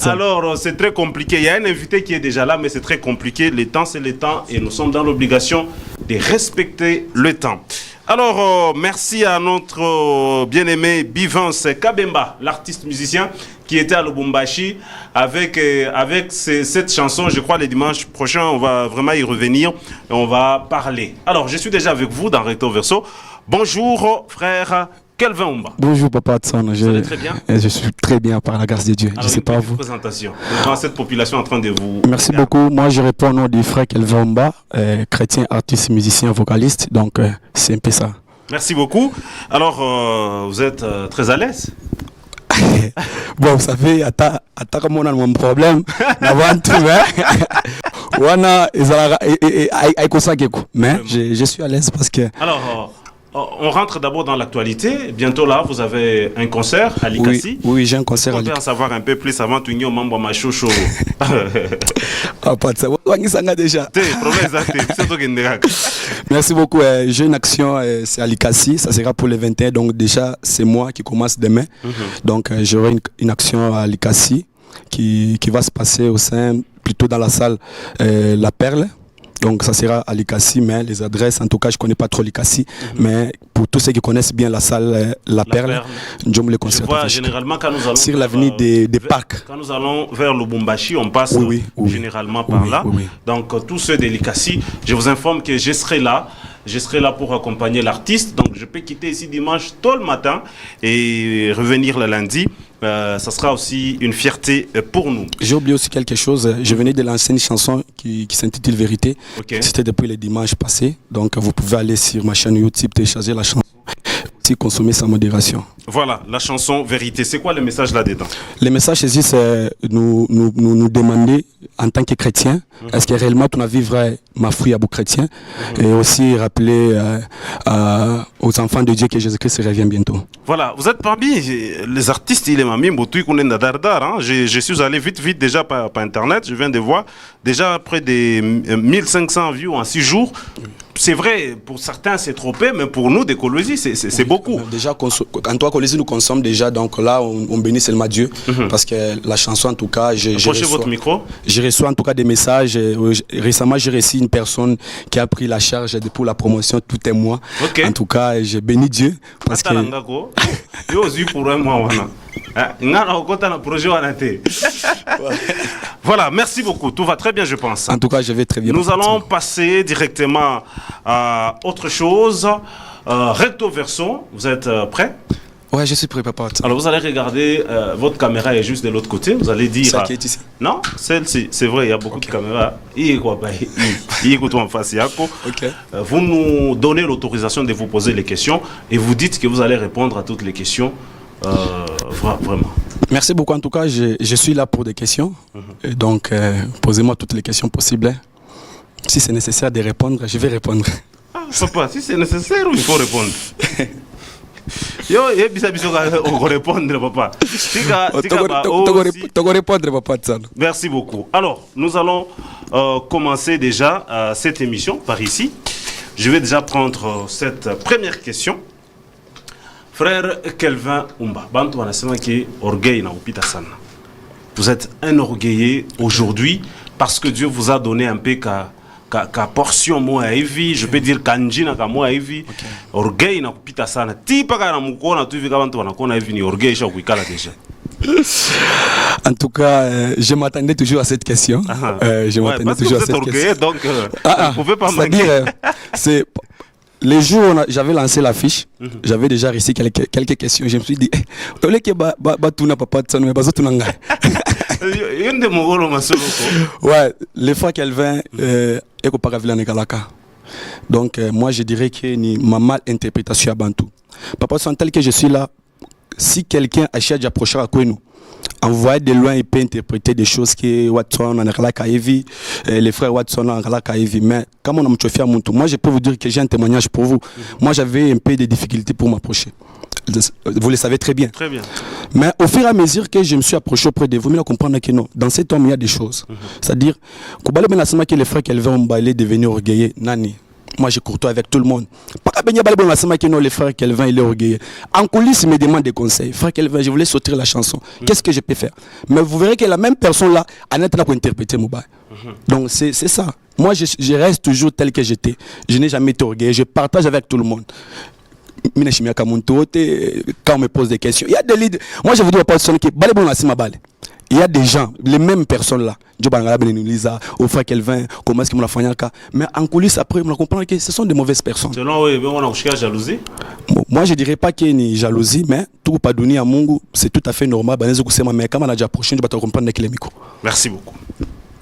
[SPEAKER 1] Alors c'est très compliqué. Il y a un invité qui est déjà là, mais c'est très compliqué. Le temps c'est le temps et nous sommes dans l'obligation de respecter le temps. Alors merci à notre bien-aimé Bivance Kabemba, l'artiste musicien qui était à Lubumbashi avec cette chanson. Je crois les dimanches prochains on va vraiment y revenir et on va parler. Alors je suis déjà avec vous dans Recto Verso. Bonjour frère Kelvin Oumba.
[SPEAKER 5] Bonjour Papa Watson.
[SPEAKER 1] Vous allez très bien?
[SPEAKER 5] Je suis très bien par la grâce de Dieu.
[SPEAKER 1] Alors,
[SPEAKER 5] je sais pas vous.
[SPEAKER 1] Présentation devant cette population en train de vous.
[SPEAKER 5] Merci beaucoup. Moi je réponds au nom du frère Kelvin Oumba, chrétien, artiste, musicien, vocaliste. Donc c'est un peu ça.
[SPEAKER 1] Merci beaucoup. Alors vous êtes très à l'aise?
[SPEAKER 5] Bon, vous savez, comme on a mon problème, avant tout, wana ezala aikosakeko. Mais je suis à l'aise parce que.
[SPEAKER 1] Alors, on rentre d'abord dans l'actualité. Bientôt là, vous avez un concert à Likasi.
[SPEAKER 5] Oui, j'ai un concert à Likasi.
[SPEAKER 1] On peut en savoir un peu plus avant de venir au membre Machocho.
[SPEAKER 5] Ah, pas de ça. Déjà. Merci beaucoup. J'ai une action, c'est à Likasi. Ça sera pour les 21. Donc, déjà, c'est moi qui commence demain. Donc, j'aurai une action à Likasi qui va se passer au sein, plutôt dans la salle La Perle. Donc ça sera à Likasi, mais les adresses, en tout cas, je ne connais pas trop Likasi, mais pour tous ceux qui connaissent bien la salle La Perle, je me le conseille.
[SPEAKER 1] Je vois généralement quand nous allons
[SPEAKER 5] sur l'avenue des Parcs.
[SPEAKER 1] Quand nous allons vers Lubumbashi, on passe généralement par là. Donc tous ceux de Likasi, je vous informe que je serai là. Je serai là pour accompagner l'artiste. Donc je peux quitter ici dimanche tôt le matin et revenir le lundi. Ça sera aussi une fierté pour nous.
[SPEAKER 5] J'ai oublié aussi quelque chose. Je venais de lancer une chanson qui s'intitule Vérité. C'était depuis le dimanche passé. Donc vous pouvez aller sur ma chaîne YouTube, télécharger la chanson. Aussi consommer sans modération.
[SPEAKER 1] Voilà, la chanson Vérité. C'est quoi le message là-dedans?
[SPEAKER 5] Le message ici, c'est nous demander en tant que chrétiens, est-ce que réellement tu vas vivre ma foi à vous chrétiens, et aussi rappeler aux enfants de Dieu que Jésus-Christ revient bientôt.
[SPEAKER 1] Voilà, vous êtes parmi les artistes, il est mamie, je suis allé vite déjà par internet, je viens de voir déjà près de 1500 vues en 6 jours. C'est vrai, pour certains c'est trop peu, mais pour nous, des Colosi, c'est beaucoup.
[SPEAKER 5] Déjà, en toi, Colosi, nous consommons déjà, donc là, on bénit seulement Dieu, parce que la chanson, en tout cas,
[SPEAKER 1] approchez votre micro.
[SPEAKER 5] Je reçois en tout cas des messages. Récemment, j'ai reçu une personne qui a pris la charge pour la promotion, tout est moi. En tout cas, je bénis Dieu, parce que...
[SPEAKER 1] Voilà, merci beaucoup. Tout va très bien, je pense.
[SPEAKER 5] En tout cas, je vais très bien.
[SPEAKER 1] Nous allons passer directement à autre chose. Recto verso, vous êtes prêts?
[SPEAKER 5] Ouais, je suis prêt, papa.
[SPEAKER 1] Alors, vous allez regarder, votre caméra est juste de l'autre côté. Vous allez dire...
[SPEAKER 5] Celle qui est ici.
[SPEAKER 1] Non, celle-ci, c'est vrai, il y a beaucoup de caméras. Vous nous donnez l'autorisation de vous poser les questions et vous dites que vous allez répondre à toutes les questions. Vraiment.
[SPEAKER 5] Merci beaucoup. En tout cas, je suis là pour des questions. Et donc, posez-moi toutes les questions possibles. Si c'est nécessaire de répondre, je vais répondre.
[SPEAKER 1] Ah, papa, si c'est nécessaire, il faut répondre. Merci beaucoup. Alors, nous allons commencer déjà cette émission par ici. Je vais déjà prendre cette première question. Frère Kelvin Umba, vous êtes un orgueillé aujourd'hui parce que Dieu vous a donné un peu ka portion moi hivi, je peux dire kanjina ka moi hivi. Orgueil na kupita sana. Tipa kana mukona tu hivi kama mtu anakuona hivi ni orgueil sha kuikala déjà.
[SPEAKER 5] En tout cas, je m'attendais toujours à cette question. Je m'attendais toujours à cette question.
[SPEAKER 1] Donc, vous pouvez pas
[SPEAKER 5] c'est-à-dire, c'est les jours où j'avais lancé l'affiche, j'avais déjà reçu quelques questions. Je me suis dit, ouais, les fois qu'elle vient, donc moi je dirais que ni ma mal interprétation à Bantou. Papa, sans tel que je suis là, si quelqu'un achète d'approcher à quoi nous, envoyer de loin, il peut interpréter des choses que Watson en a Kaevi, les frères Watson en a Kaevi. Mais comme on a fait à mon tour, moi je peux vous dire que j'ai un témoignage pour vous. Moi j'avais un peu de difficultés pour m'approcher. Vous le savez très bien.
[SPEAKER 1] Très bien.
[SPEAKER 5] Mais au fur et à mesure que je me suis approché auprès de vous, mais là comprendre que non, dans cet homme il y a des choses. C'est-à-dire, que les frères qu'elle veut emballer devenir orgueilleux, nani. Moi, je courtois avec tout le monde. Les frères Kelvin, il est orgueilleux. En coulisses, il me demande des conseils. Frère Kelvin, je voulais sortir la chanson. Qu'est-ce que je peux faire? Mais vous verrez que la même personne là, elle est là pour interpréter mon bail. Donc, c'est ça. Moi, je reste toujours tel que j'étais. Je n'ai jamais été orgueilleux. Je partage avec tout le monde. Quand on me pose des questions, il y a des leaders. Moi, je vous dis aux personnes qui il y a des gens, les mêmes personnes là, au frère Kelvin, comment est-ce que mais en coulisses après, on comprend que ce sont des mauvaises personnes.
[SPEAKER 1] Selon eux, on a jalousie.
[SPEAKER 5] Moi, je dirais pas qu'il y a une jalousie, mais tout pas donné à Mungu, c'est tout à fait normal. Mais quand on a déjà approché, tu vas comprendre avec les micros.
[SPEAKER 1] Merci beaucoup.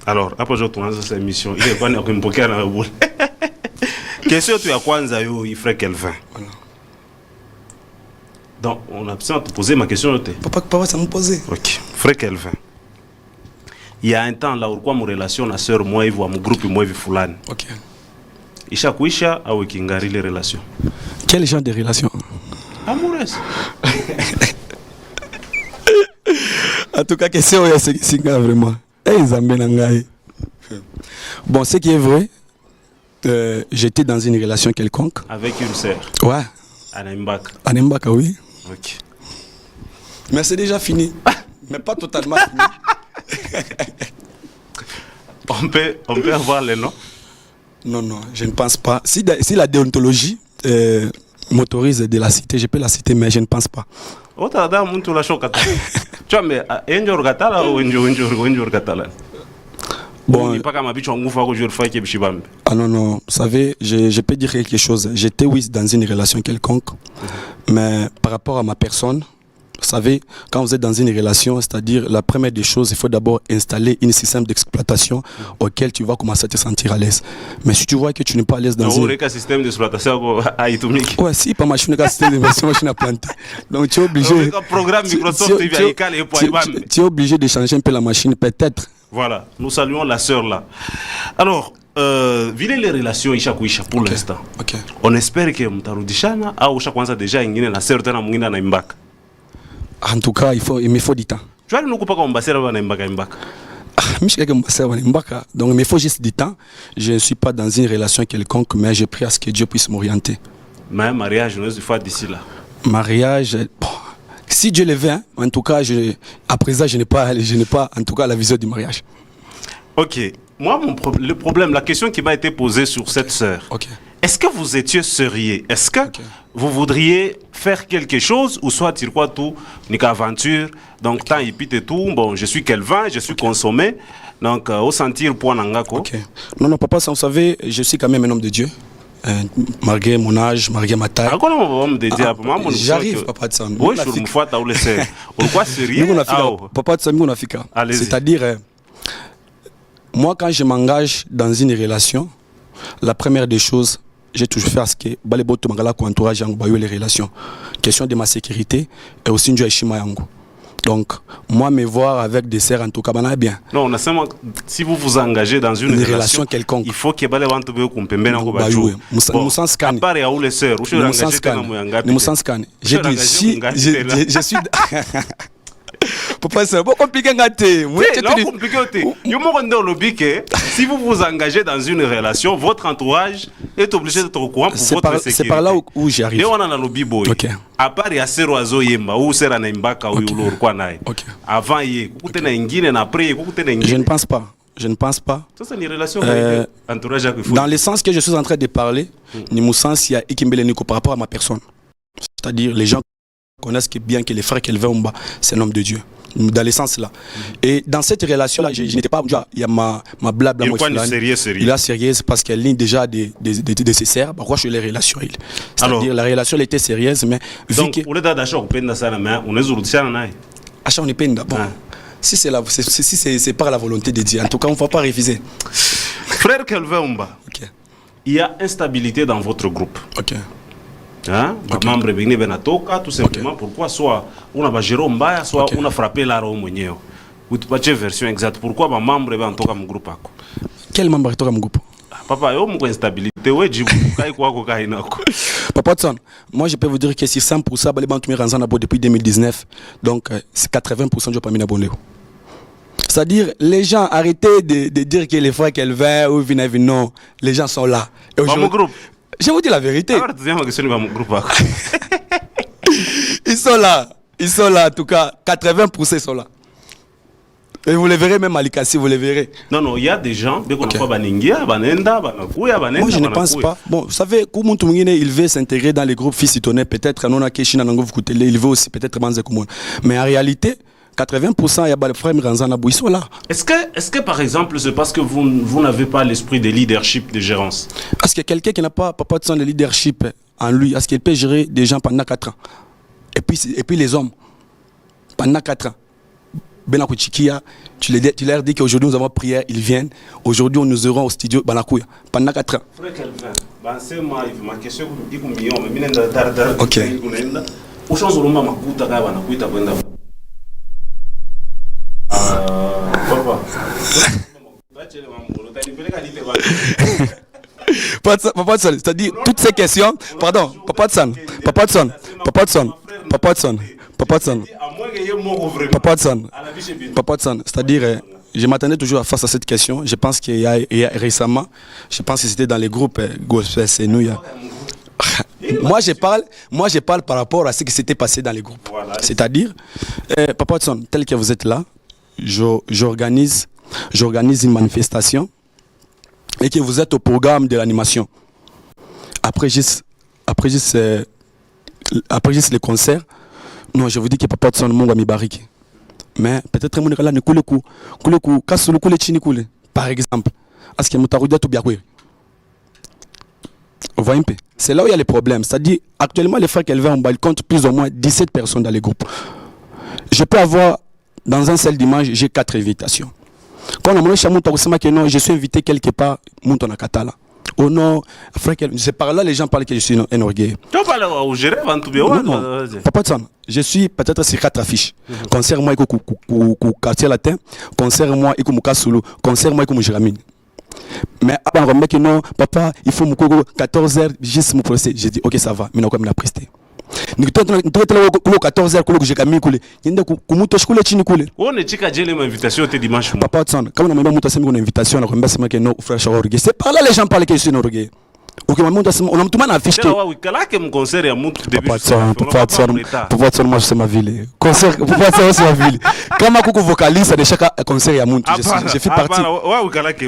[SPEAKER 1] Alors, après je retourne dans cette émission, il est pas un poker dans le boule. Question tu as quoi, frère Kelvin? Donc, on a besoin de te poser ma question.
[SPEAKER 5] Papa, ça me posait.
[SPEAKER 1] Ok. Frère Kelvin. Il y a un temps là où mon relation na sœur moi et mon groupe moi et fulani.
[SPEAKER 5] Ok.
[SPEAKER 1] Isha kuisha au kingari les relations.
[SPEAKER 5] Quel genre de relation?
[SPEAKER 1] Amoureuse.
[SPEAKER 5] En tout cas, question c'est vraiment. Bon, ce qui est vrai, j'étais dans une relation quelconque.
[SPEAKER 1] Avec une sœur.
[SPEAKER 5] Ouais.
[SPEAKER 1] À Naimbaka.
[SPEAKER 5] À Naimbaka, oui.
[SPEAKER 1] Ok.
[SPEAKER 5] Mais c'est déjà fini. Mais pas totalement fini.
[SPEAKER 1] On peut avoir les noms?
[SPEAKER 5] Non, je ne pense pas. Si la déontologie m'autorise de la citer, je peux la citer, mais je ne pense pas.
[SPEAKER 1] Tu vois, mais enjor gatala ou enjor gatala?
[SPEAKER 5] Bon. Ah non, vous savez, je peux dire quelque chose. J'étais, oui, dans une relation quelconque, mais par rapport à ma personne, vous savez, quand vous êtes dans une relation, c'est-à-dire la première des choses, il faut d'abord installer un système d'exploitation auquel tu vas commencer à te sentir à l'aise. Mais si tu vois que tu n'es pas à l'aise dans
[SPEAKER 1] un système d'exploitation à Itumik.
[SPEAKER 5] Ouais, si, pas machine à système d'exploitation, machine à planter. Donc tu es obligé.
[SPEAKER 1] Programme Microsoft
[SPEAKER 5] tu es obligé de changer un peu la machine, peut-être.
[SPEAKER 1] Voilà, nous saluons la sœur là. Alors, vile les relations isha pour l'instant.
[SPEAKER 5] Ok.
[SPEAKER 1] On espère que mtarudishana au kwanza déjà ingine na sœur tena mwingine na Imbaka.
[SPEAKER 5] En tout cas, il me faut du temps.
[SPEAKER 1] Tu vois, nous coupa comme Mbasera na Imbaka.
[SPEAKER 5] Donc, il me faut juste du temps. Je ne suis pas dans une relation quelconque, mais j'ai pris à ce que Dieu puisse m'orienter.
[SPEAKER 1] Mais mariage, nous devons faire d'ici là.
[SPEAKER 5] Mariage, bon, si Dieu le veut, hein, en tout cas, à présent, je n'ai pas, en tout cas, la vision du mariage.
[SPEAKER 1] Ok. Moi, le problème, la question qui m'a été posée sur cette sœur.
[SPEAKER 5] Ok.
[SPEAKER 1] Est-ce que vous étiez sérieux? Est-ce que vous voudriez faire quelque chose ou soit dire quoi tout, une aventure, donc tant et tout, bon, je suis Kelvin, je suis consommé, donc au sentir point n'angako.
[SPEAKER 5] Ok. Non, papa, ça, vous savez, je suis quand même un homme de Dieu. Malgré mon âge, malgré ma taille. J'arrive, papa de Sam.
[SPEAKER 1] Oui, je me fais ta ou laisser. Pourquoi sérieux?
[SPEAKER 5] Papa de Sam, on a fait. C'est-à-dire, moi, quand je m'engage dans une relation, la première des choses, j'ai toujours fait à ce que Baleboto Mangala entourage les relations. Question de ma sécurité et aussi du Aishima Yango. Donc, moi, me voir avec des sœurs, en tout cas, bien.
[SPEAKER 1] Non, on a seulement, si vous vous engagez dans une relation
[SPEAKER 5] quelconque,
[SPEAKER 1] il faut que les gens te
[SPEAKER 5] j'ai dit, si je suis. Papa, c'est pas compliqué.
[SPEAKER 1] Si vous vous engagez dans une relation, votre entourage est obligé d'être au courant pour votre sécurité.
[SPEAKER 5] C'est par là où j'arrive.
[SPEAKER 1] Okay. À part il y a Seroazo Yemba ou Serana Imbaka ou Ulurkwa Nae. Avant, il y a après.
[SPEAKER 5] Je ne pense pas.
[SPEAKER 1] Ça, c'est une relation entourage.
[SPEAKER 5] Dans le sens que je suis en train de parler, il me sens il y a Ikimbele Nico par rapport à ma personne. C'est-à-dire, les gens connaissent bien que les frères Kelvin, c'est un homme de Dieu. Dans le sens là. Et dans cette relation-là, je n'étais pas. Il y a ma blabla.
[SPEAKER 1] Sérieux.
[SPEAKER 5] Il est sérieux parce qu'elle ligne déjà de ses sœurs. Pourquoi je les relations? C'est-à-dire, la relation elle était sérieuse, mais.
[SPEAKER 1] Donc, on est d'accord, on est
[SPEAKER 5] bon. Si c'est par la volonté de Dieu, en tout cas, on ne va pas réviser.
[SPEAKER 1] Frère Kelvin, il y a instabilité dans votre groupe.
[SPEAKER 5] Ok.
[SPEAKER 1] Hein? Membre Bigné Benatoka, tout simplement. Pourquoi soit on a Jérôme Mbaya, soit on a frappé la Rome. Vous avez une version exacte. Pourquoi ma membre Benatoka mon groupe?
[SPEAKER 5] Quel membre est mon groupe?
[SPEAKER 1] Papa, il y a une instabilité.
[SPEAKER 5] Papa Tson, moi je peux vous dire que si 100% les banques depuis 2019, donc c'est 80% de pas mis abonné. C'est-à-dire, les gens arrêtez de dire que les fois qu'elle va ou vient, non, les gens sont là.
[SPEAKER 1] Et mon groupe.
[SPEAKER 5] Je vous dis la vérité. Ils sont là, en tout cas, 80% sont là. Et vous les verrez même à l'Ikassi, vous les verrez.
[SPEAKER 1] Non, il y a des gens, moi je
[SPEAKER 5] ne pense pas. Bon, vous savez, il veut s'intégrer dans les groupes fils citoyens, peut-être, il veut aussi peut-être Manze Koumoun. Mais en réalité, 80% il y a des frères Miranzana, ils sont là.
[SPEAKER 1] Est-ce que par exemple, c'est parce que vous n'avez pas l'esprit de leadership, de gérance?
[SPEAKER 5] Est-ce que quelqu'un qui n'a pas de leadership en lui, est-ce qu'il peut gérer des gens pendant 4 ans? Et puis les hommes, pendant 4 ans. Benako Chikia, tu leur dis qu'aujourd'hui nous avons prière, ils viennent. Aujourd'hui nous aurons au studio Banakouya pendant 4 ans.
[SPEAKER 1] Frère Kelvin, ma question est
[SPEAKER 5] ok.
[SPEAKER 1] Ushanzo lomba makuta kaya wanakuita kwenda. Papa.
[SPEAKER 5] Papa Watson, c'est-à-dire toutes ces questions. Pardon, Papa Watson, Papa Watson, Papa Watson, Papa Watson, Papa Watson, Papa Watson, Papa Watson, c'est-à-dire. Je m'attendais toujours face à cette question. Je pense qu'il y a récemment, je pense que c'était dans les groupes Gospel, c'est nous. Moi, je parle par rapport à ce qui s'était passé dans les groupes. Voilà. C'est-à-dire, Papa Watson, tel que vous êtes là, j'organise une manifestation et que vous êtes au programme de l'animation. Après juste les concerts, non, je vous dis que Papa Watson, mon ami Bariki. Mais peut-être que mon là ne coule coup casse le coule chini coule par exemple est-ce que mutarudia tout bien. Vous voyez un peu, c'est là où il y a les problèmes, c'est-à-dire actuellement les frères qu'elle veut, ils comptent plus ou moins 17 personnes dans les groupes. Je peux avoir dans un seul dimanche, j'ai 4 invitations. Quand on a mon je suis invité quelque part monte en Katala. Oh non, c'est par là les gens parlent que je suis un orgueil.
[SPEAKER 1] Tu parles au géré avant tout bien.
[SPEAKER 5] Non, Papa Watson, je suis peut-être sur 4 affiches. Concert moi au quartier latin, concert moi au Mukasulu, concert moi au Jéramine. Mais avant on remet que non, papa, il faut me 14h juste mon procès. J'ai dit OK ça va, mais non comme il a presté. Nous toi 14h que j'ai camé coulé. Yende kumuto shkule chini kule.
[SPEAKER 1] On est tika jele ma invitation te dimanche.
[SPEAKER 5] Papa Watson, comme on a même monté une invitation, on a remis que non frère Chororgue. C'est par là les gens parlent que je suis un orgueil. OK, on a monté une affiche.
[SPEAKER 1] Ouais, kala que mon concert ya monte début.
[SPEAKER 5] Papa Watson, moi c'est ma ville. Concert, Papa Watson c'est ma ville. Quand ma coucou vocaliste de chaque concert ya monte, je fais partie.
[SPEAKER 1] Ouais, kala que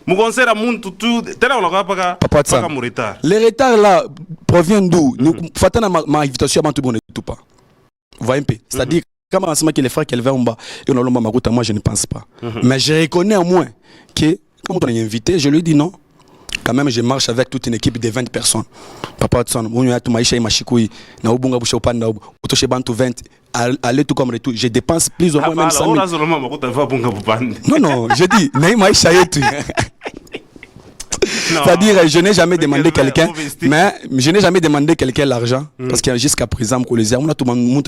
[SPEAKER 1] mon concert à monte tout tel on a pas mon retard.
[SPEAKER 5] Les retards là proviennent d'où? Nous fatana ma invitation avant tout bon tout pas. Vous voyez un peu, c'est-à-dire quand on sait que les frères qu'elle va en bas et on a l'homme marouta, moi je ne pense pas. Mais je reconnais au moins que quand on est invité, je lui dis non. Quand même, je marche avec toute une équipe de 20 personnes. Papa Watson, on a tout maïcha et machikoui, na ubunga boucha opanda, autoché bantu 20, aller tout comme retour. Je dépense plus ou moins même 100 000. Non, non, je dis, na maïcha et tout. C'est-à-dire, je n'ai jamais demandé quelqu'un, mais je n'ai jamais demandé quelqu'un l'argent, parce que jusqu'à présent, on a tout le monde,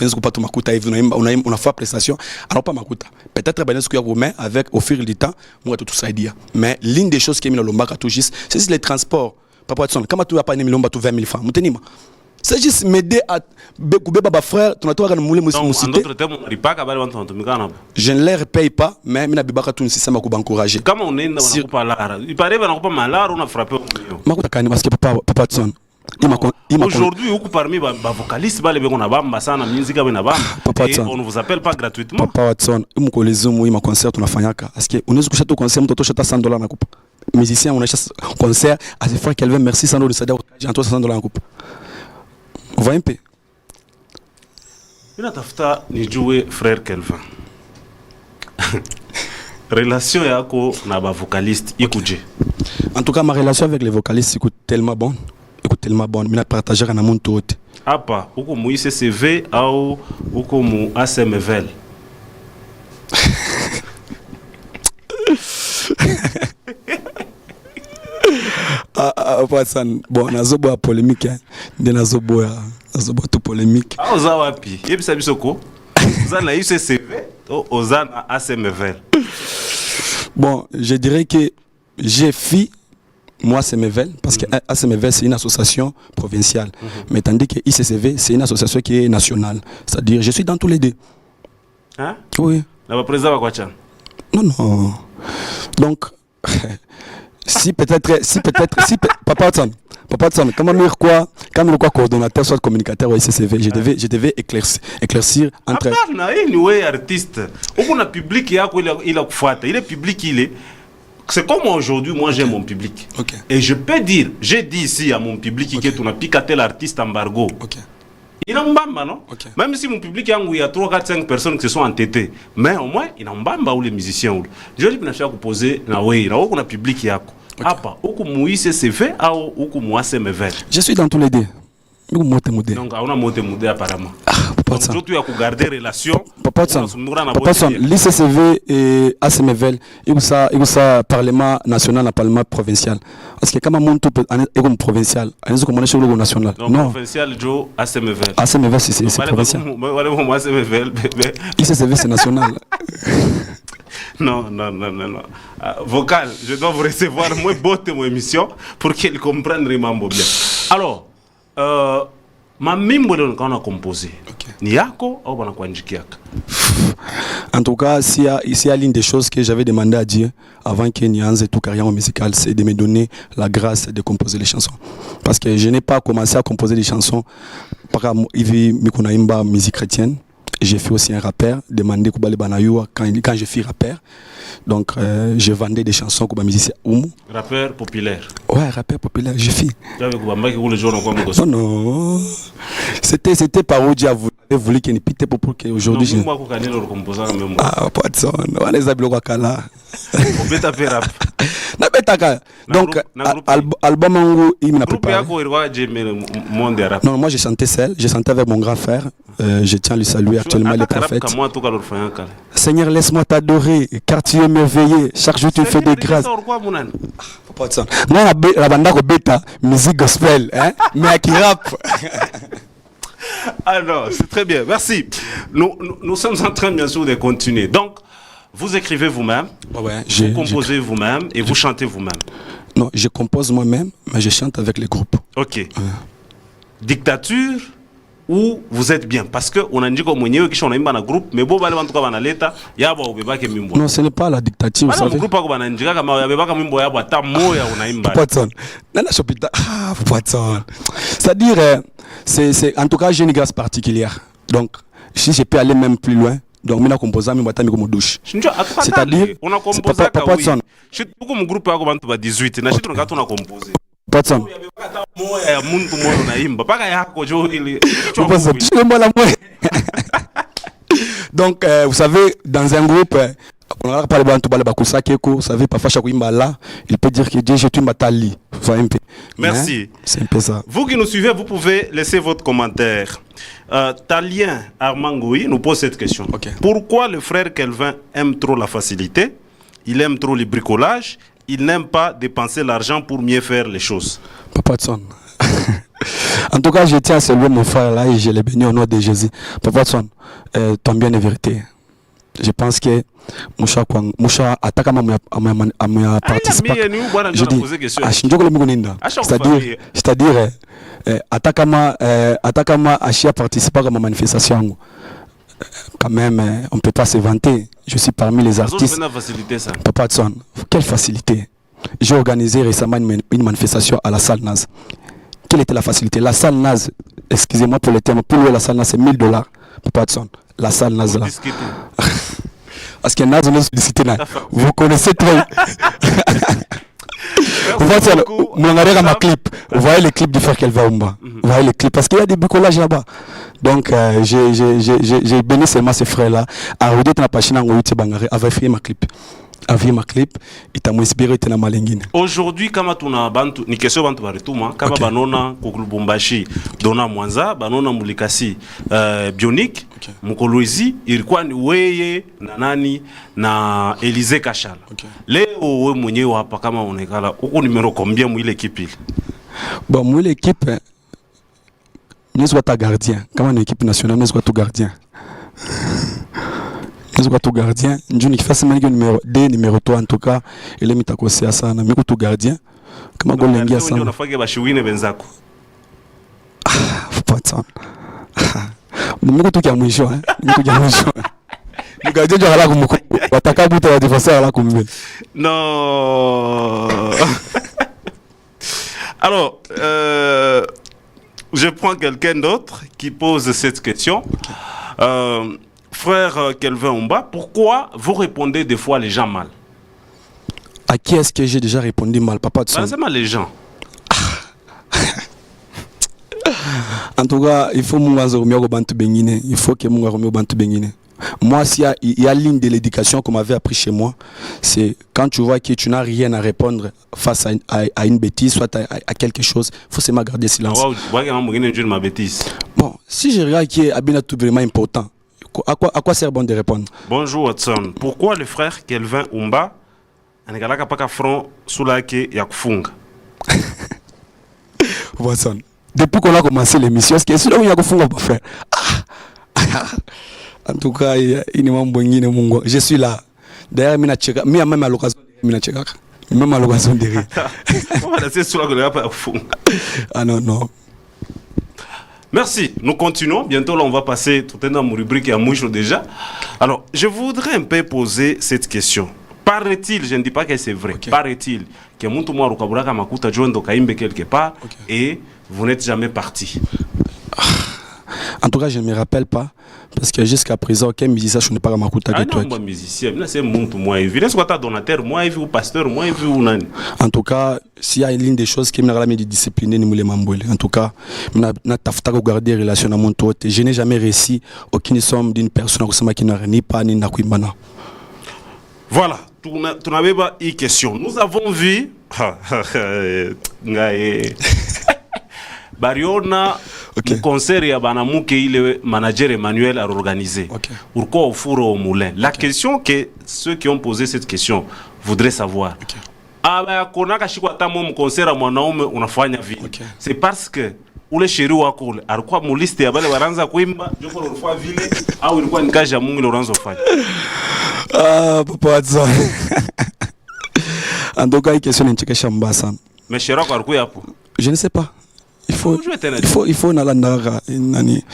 [SPEAKER 5] on a fait prestation, alors pas makuta. Peut-être mais avec au fil du temps, on a tout ça dire. Mais l'une des choses qui est mise dans le marque tout juste, c'est les transports. Papa Watson, quand tu as pas une million, tu 20 000 francs. C'est juste m'aider à couper baba frère, tu n'as pas moulé moussité. Je ne les paye pas, mais je ne sais pas encourager.
[SPEAKER 1] Comment on est dans il paraît qu'on pas malade, on a frappé.
[SPEAKER 5] Parce que Papa Watson,
[SPEAKER 1] aujourd'hui, parmi les vocalistes, on ne vous appelle pas gratuitement.
[SPEAKER 5] Papa Watson, il m'a concert, on a fait un parce que on est couché au concert, on a touché $100 en coupe. Musicien, on a acheté concert à ses frères qu'elle veut, merci $100, c'est-à-dire j'ai $100 en coupe. Vous voyez un peu.
[SPEAKER 1] Il a tafta ni jouer frère Kelvin. Relation yako na ba vocaliste ikuje.
[SPEAKER 5] En tout cas, ma relation avec les vocalistes écoute tellement bonne. Mina partager na mon tout.
[SPEAKER 1] Apa, uko mu ICCV au uko mu ASMVL.
[SPEAKER 5] Bon, nazobo polémique, de nazobo tout polémique.
[SPEAKER 1] Oza wapi? Yebisa bisoko. Oza na ICCV ou oza na ASMVL.
[SPEAKER 5] Bon, je dirais que j'ai fait moi ASMVL parce que ASMVL c'est une association provinciale, mais tandis que ICCV c'est une association qui est nationale. C'est-à-dire je suis dans tous les deux.
[SPEAKER 1] Hein?
[SPEAKER 5] Oui.
[SPEAKER 1] Na président wa kwacha?
[SPEAKER 5] Non. Donc si peut-être Papa Watson, comment nous quoi coordonnateur soit communicateur au ICCV, je devais éclaircir entre
[SPEAKER 1] artiste. On a public il a kufuata, il est public il est. C'est comme aujourd'hui, moi j'aime mon public.
[SPEAKER 5] Okay.
[SPEAKER 1] Et je peux dire, j'ai dit ici à mon public que tu n'as piqué l'artiste embargo.
[SPEAKER 5] Okay.
[SPEAKER 1] Il a un bamba, non?
[SPEAKER 5] Okay.
[SPEAKER 1] Même si mon public il y a 3, 4, 5 personnes qui se sont entêtées. Mais au moins, il a un bamba ou les musiciens. Je dis que je vais poser, il a un public. Apa, ou comme moi c'est fait, ou comme moi c'est me fait.
[SPEAKER 5] Je suis dans tous les deux. Miku mote modé.
[SPEAKER 1] Donc on a monté modé apparemment.
[SPEAKER 5] Papa
[SPEAKER 1] Donc
[SPEAKER 5] Tson.
[SPEAKER 1] surtout il y a garder relation.
[SPEAKER 5] Papa Tson. L'ICCV et ACMVL, il ça Parlement national et Parlement provincial. Parce que quand on monte comme provincial, on est comme on national.
[SPEAKER 1] Non. Provincial Joe ACMVL.
[SPEAKER 5] ACMVL c'est provincial. ICCV c'est national.
[SPEAKER 1] Non. Vocal, je dois vous recevoir moi botte mon émission pour qu'ils comprennent vraiment bien. Alors, ma mimbo qu'on a composé. Ni yako ou bana kwanjikiaka.
[SPEAKER 5] En tout cas, s'il y a l'une des choses que j'avais demandé à Dieu avant qu'il n'y ait tout carrière musicale, c'est de me donner la grâce de composer les chansons. Parce que je n'ai pas commencé à composer des chansons par la musique chrétienne. J'ai fait aussi un rappeur, demandé Koubale Banayua quand je fais rappeur. Donc, je vendais des chansons comme musicien Oumou.
[SPEAKER 1] Rappeur populaire.
[SPEAKER 5] Ouais, rappeur populaire, j'ai fait.
[SPEAKER 1] Tu avais Koubamba qui roule le jour en quoi mon
[SPEAKER 5] Non. C'était parodie à vous. Vous voulez qu'il n'y ait pas pour qu'aujourd'hui.
[SPEAKER 1] Non, moi, je suis composant même.
[SPEAKER 5] Ah, pas de son. On les a bloqués à Kala.
[SPEAKER 1] On peut taper rap.
[SPEAKER 5] Donc, album il m'a préparé. Non, moi j'ai chanté seul, j'ai chanté avec mon grand frère. Je tiens à lui saluer actuellement les prophètes. Seigneur, laisse-moi t'adorer, car tu es merveilleux. Chaque jour tu fais des grâces. Non, la bande de bêta, musique gospel, hein, mais qui rap.
[SPEAKER 1] Alors, c'est très bien, merci. Nous sommes en train bien sûr de continuer. Donc, vous écrivez vous-même, vous composez vous-même et vous chantez vous-même.
[SPEAKER 5] Non, je compose moi-même, mais je chante avec les groupes.
[SPEAKER 1] Ok. Dictature ou vous êtes bien? Parce que on a dit qu'on a un groupe, mais bon, en tout cas, on a l'État, il y a un
[SPEAKER 5] non, ce n'est pas la dictature.
[SPEAKER 1] Ah non, groupe pas comme on a dit, comme il y a un groupe,
[SPEAKER 5] c'est-à-dire, c'est en tout cas, j'ai une grâce particulière. Donc, si je peux aller même plus loin, donc mina composa mi batami comme douche. C'est-à-dire
[SPEAKER 1] on a composé
[SPEAKER 5] Papa Tson.
[SPEAKER 1] Je suis comme groupe à 18 na chitro ngato na composé.
[SPEAKER 5] Papa Tson.
[SPEAKER 1] Ya muntu moyo na imba paka yako jo ile.
[SPEAKER 5] Donc vous savez dans un groupe on a parlé de Bala Bakusa Keko, vous savez parfois chaque imba là, il peut dire que Dieu je suis matali.
[SPEAKER 1] Merci.
[SPEAKER 5] C'est un peu ça.
[SPEAKER 1] Vous qui nous suivez, vous pouvez laisser votre commentaire. Talien Armangoui nous pose cette question.
[SPEAKER 5] Okay.
[SPEAKER 1] Pourquoi le frère Kelvin aime trop la facilité? Il aime trop le bricolage. Il n'aime pas dépenser l'argent pour mieux faire les choses.
[SPEAKER 5] Papa Tson. En tout cas, je tiens à saluer mon frère là et je l'ai béni au nom de Jésus. Papa Tson, ton bien est vérité. Je pense que Moucha attaque à ma participation. Je dis, c'est-à-dire, attaque à ma à participer à ma manifestation. Quand même, on ne peut pas se vanter. Je suis parmi les artistes. Papa Tson, quelle facilité. J'ai organisé récemment une manifestation à la salle Naz. Quelle était la facilité? La salle Naz, excusez-moi pour le terme, pour louer la salle Naz, c'est $1000. Papa Tson, la salle Naz là. Parce que Naz, on est sollicité là. Vous connaissez très. Vous voyez ma clip. Vous voyez les clips du frère Kelvaumba. Vous voyez les clips. Parce qu'il y a des bricolages là-bas. Donc, j'ai béni seulement ces frères-là. À Rodé, tu n'as pas china en Bangare, avait fait ma clip. Avait ma clip, il t'a inspiré, tu n'as malingine.
[SPEAKER 1] Aujourd'hui, quand tu as bantu, ni question bantu barituma, quand banona Kokulubumbashi, Dona Mwanza, banona Mulikasi, Bionic, Mukoloizi, ilikuwa ni weye na nani na Elise Kachala. Leo wewe mwenyewe hapa kama unekala, uko numero combien mwile équipe ile?
[SPEAKER 5] Bon, mwile équipe nous sommes ta gardien. Comme une équipe nationale, nous sommes tout gardien. Nous sommes tout gardien. Nous faisons numéro 2, numéro 3 en tout cas. Il est mis à cause à ça. Nous tout gardien. Comment on l'a dit ça?
[SPEAKER 1] On a fait que Bashiwine Benzako.
[SPEAKER 5] Faut pas de ça. Nous tout qui a mouillé. Nous tout qui a mouillé. Nous gardien du Rala comme attaquant but à la défense à la commune.
[SPEAKER 1] Non. Alors. Je prends quelqu'un d'autre qui pose cette question. Frère Kelvin Omba, pourquoi vous répondez des fois les gens mal?
[SPEAKER 5] À qui est-ce que j'ai déjà répondu mal, Papa Tson?
[SPEAKER 1] C'est mal les gens.
[SPEAKER 5] En tout cas, il faut que Munga Bantu Bengine. Il faut que Munga Romeo Bantu Bengine. Moi, il y a l'une de l'éducation qu'on m'avait appris chez moi, c'est quand tu vois que tu n'as rien à répondre face à une bêtise, soit à quelque chose, il faut seulement garder silence.
[SPEAKER 1] Ma bêtise.
[SPEAKER 5] Bon, si je regarde qui est Abina tout vraiment important, à quoi sert bon de répondre?
[SPEAKER 1] Bonjour Watson. Pourquoi le frère Kelvin Umba anagalaka paka front soulake ya kufunga?
[SPEAKER 5] Watson, depuis qu'on a commencé l'émission, est-ce que c'est là où il y a kufunga mon frère? En tout cas, je suis là. D'ailleurs, même à l'occasion de rire. Ah non, non.
[SPEAKER 1] Merci. Nous continuons. Bientôt, là, on va passer tout un temps rubrique à Moucho déjà. Alors, je voudrais un peu poser cette question. Paraît-il, je ne dis pas que c'est vrai, paraît-il que Moutouma Rukaburaka Makuta Jondo Kaimbe quelque part et vous n'êtes jamais parti?
[SPEAKER 5] En tout cas, je ne me rappelle pas. Parce que jusqu'à présent, aucun musicien, je n'ai pas Makuta de toi.
[SPEAKER 1] Non, musicien, c'est Moutouma. Est-ce que tu as donateur, moi, ou pasteur, moi, ou nani?
[SPEAKER 5] En tout cas, s'il y a une des choses qui m'a discipliné, ni en tout cas, je garder des relations à mon tour. Je n'ai jamais réussi aucune somme d'une personne qui n'a ni pas ni n'a.
[SPEAKER 1] Voilà, tu n'avais pas une question. Nous avons vu Bariona, le concert et Banamuke, le manager Emmanuel a organisé. Pourquoi au four au moulin? La question que ceux qui ont posé cette question voudraient savoir. C'est parce que ule sheri wako ule alikuwa muliste ya bale waranza kuimba joko lorfa vile au ilikuwa ni kazi ya Mungu loranzo fanya?
[SPEAKER 5] Papa Watson. En tout cas, il question n'inchekesha mbaya sana.
[SPEAKER 1] Mais sheri wako alikuwa hapo? Je
[SPEAKER 5] ne sais pas. Il faut nalandara nani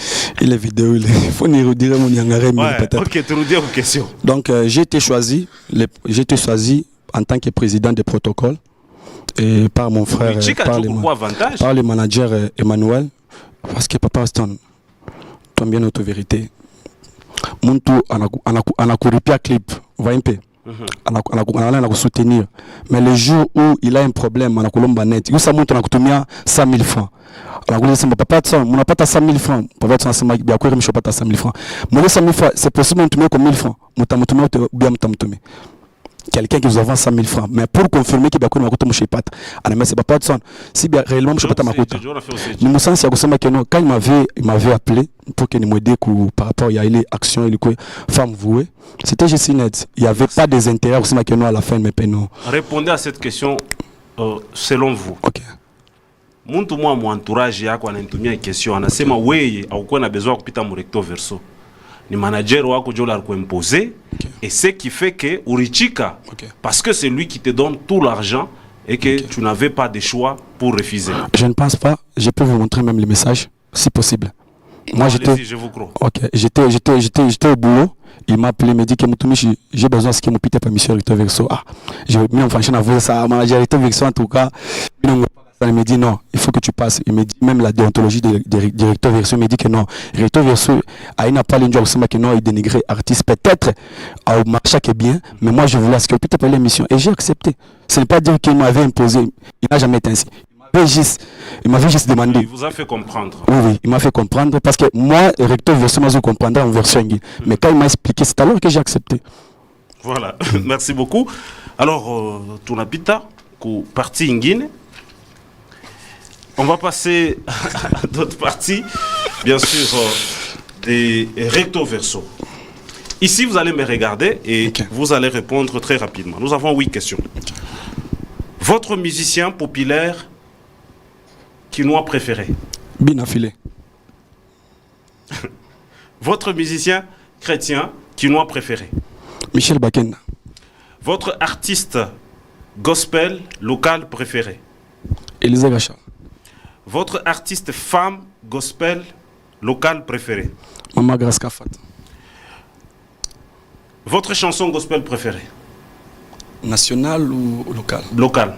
[SPEAKER 5] les vidéos il faut ni redire mon yangare peut-être.
[SPEAKER 1] OK, tu nous dis une question.
[SPEAKER 5] Donc j'ai été choisi en tant que président des protocoles et par mon frère par le manager Emmanuel parce que Papa Watson toi bien notre vérité muntu anakuripia clip voyez un peu on a soutenir mais le jour où il a un problème on a kolomba net il monte on a kutumia 100 000 francs alors on dit Papa Watson on n'a pas 100 000 francs Papa Watson sema bien quoi je pas 100 000 francs moi 100 000 francs c'est possible de tomber comme 1000 francs mutamutumia bien mutamutumia quelqu'un qui vous avance 100 000 francs mais pour confirmer qu'il y a quoi makuta mouche pat ana c'est Papa Watson si bien réellement mouche pat makuta ni mon sens ya kusema que non quand il m'avait appelé pour que nous m'aider par rapport à les actions et quoi femme vouée c'était juste net il y avait pas des intérêts kusema que non à la fin mais non.
[SPEAKER 1] Répondez à cette question selon vous.
[SPEAKER 5] OK.
[SPEAKER 1] Muntu mwa mu entourage yako ananitumia question anasema wewe haukuwa na besoin kupita mu recto verso. Ni manager wako Jola imposé et ce qui fait que urichika parce que c'est lui qui te donne tout l'argent et que tu n'avais pas de choix pour refuser.
[SPEAKER 5] Je ne pense pas, je peux vous montrer même les messages si possible. Moi
[SPEAKER 1] je vous crois.
[SPEAKER 5] OK, j'étais au boulot, il m'a appelé, il m'a dit que Moutoumi j'ai besoin de ce que mon pite pas monsieur recto verso. Je vais me faire à ça manager recto verso en tout cas. Il me dit non, il faut que tu passes. Il me dit même la déontologie du recto verso. Il me dit que non, recto verso, il n'a pas l'individu que non, il dénigrait artiste peut-être au marché qui est bien, mais moi je voulais ce que peut-être pas l'émission et j'ai accepté. Ce n'est pas dire qu'il m'avait imposé, il n'a jamais été ainsi. Il m'avait juste demandé.
[SPEAKER 1] Il vous a fait comprendre.
[SPEAKER 5] Oui, il m'a fait comprendre parce que moi, recto verso, moi je comprendrais en version. Mais quand il m'a expliqué, c'est alors que j'ai accepté.
[SPEAKER 1] Voilà, merci beaucoup. Alors, Tunapita, partie ingine. On va passer à d'autres parties, bien sûr, des recto verso. Ici, vous allez me regarder et vous allez répondre très rapidement. Nous avons 8 questions. Votre musicien populaire quinois préféré?
[SPEAKER 5] Binafilé.
[SPEAKER 1] Votre musicien chrétien quinois préféré?
[SPEAKER 5] Michel Bakenda.
[SPEAKER 1] Votre artiste gospel local préféré?
[SPEAKER 5] Elisa Gacha.
[SPEAKER 1] Votre artiste femme gospel local préférée?
[SPEAKER 5] Mama Grace Kafat.
[SPEAKER 1] Votre chanson gospel préférée?
[SPEAKER 5] Nationale ou locale?
[SPEAKER 1] Locale.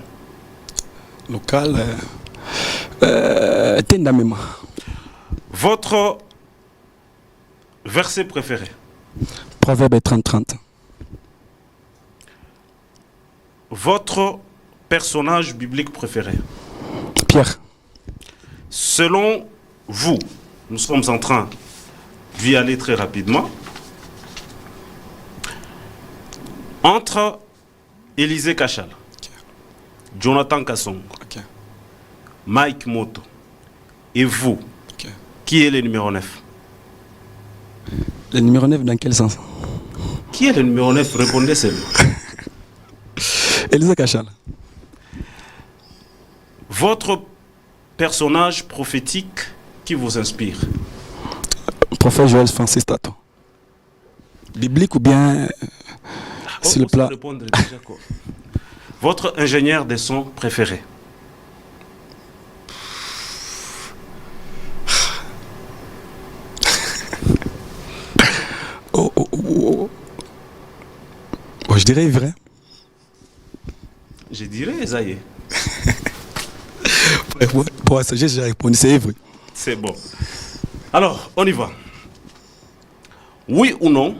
[SPEAKER 5] Locale. Tenda Mema.
[SPEAKER 1] Votre verset préféré?
[SPEAKER 5] Proverbe 30-30.
[SPEAKER 1] Votre personnage biblique préféré?
[SPEAKER 5] Pierre.
[SPEAKER 1] Selon vous, nous sommes en train d'y aller très rapidement. Entre Élisée Kachal, Jonathan Kassong, Mike Moto et vous, qui est le numéro 9?
[SPEAKER 5] Le numéro 9 dans quel sens?
[SPEAKER 1] Qui est le numéro 9? Répondez seulement.
[SPEAKER 5] Élisée Kachal.
[SPEAKER 1] Votre personnage prophétique qui vous inspire?
[SPEAKER 5] Prophète Joël Francis Tato. Biblique ou bien sur le plat?
[SPEAKER 1] Votre ingénieur de son préféré?
[SPEAKER 5] Je dirais vrai.
[SPEAKER 1] Je dirais ça y est.
[SPEAKER 5] Pour ça, j'ai répondu, c'est vrai.
[SPEAKER 1] C'est bon. Alors, on y va. Oui ou non,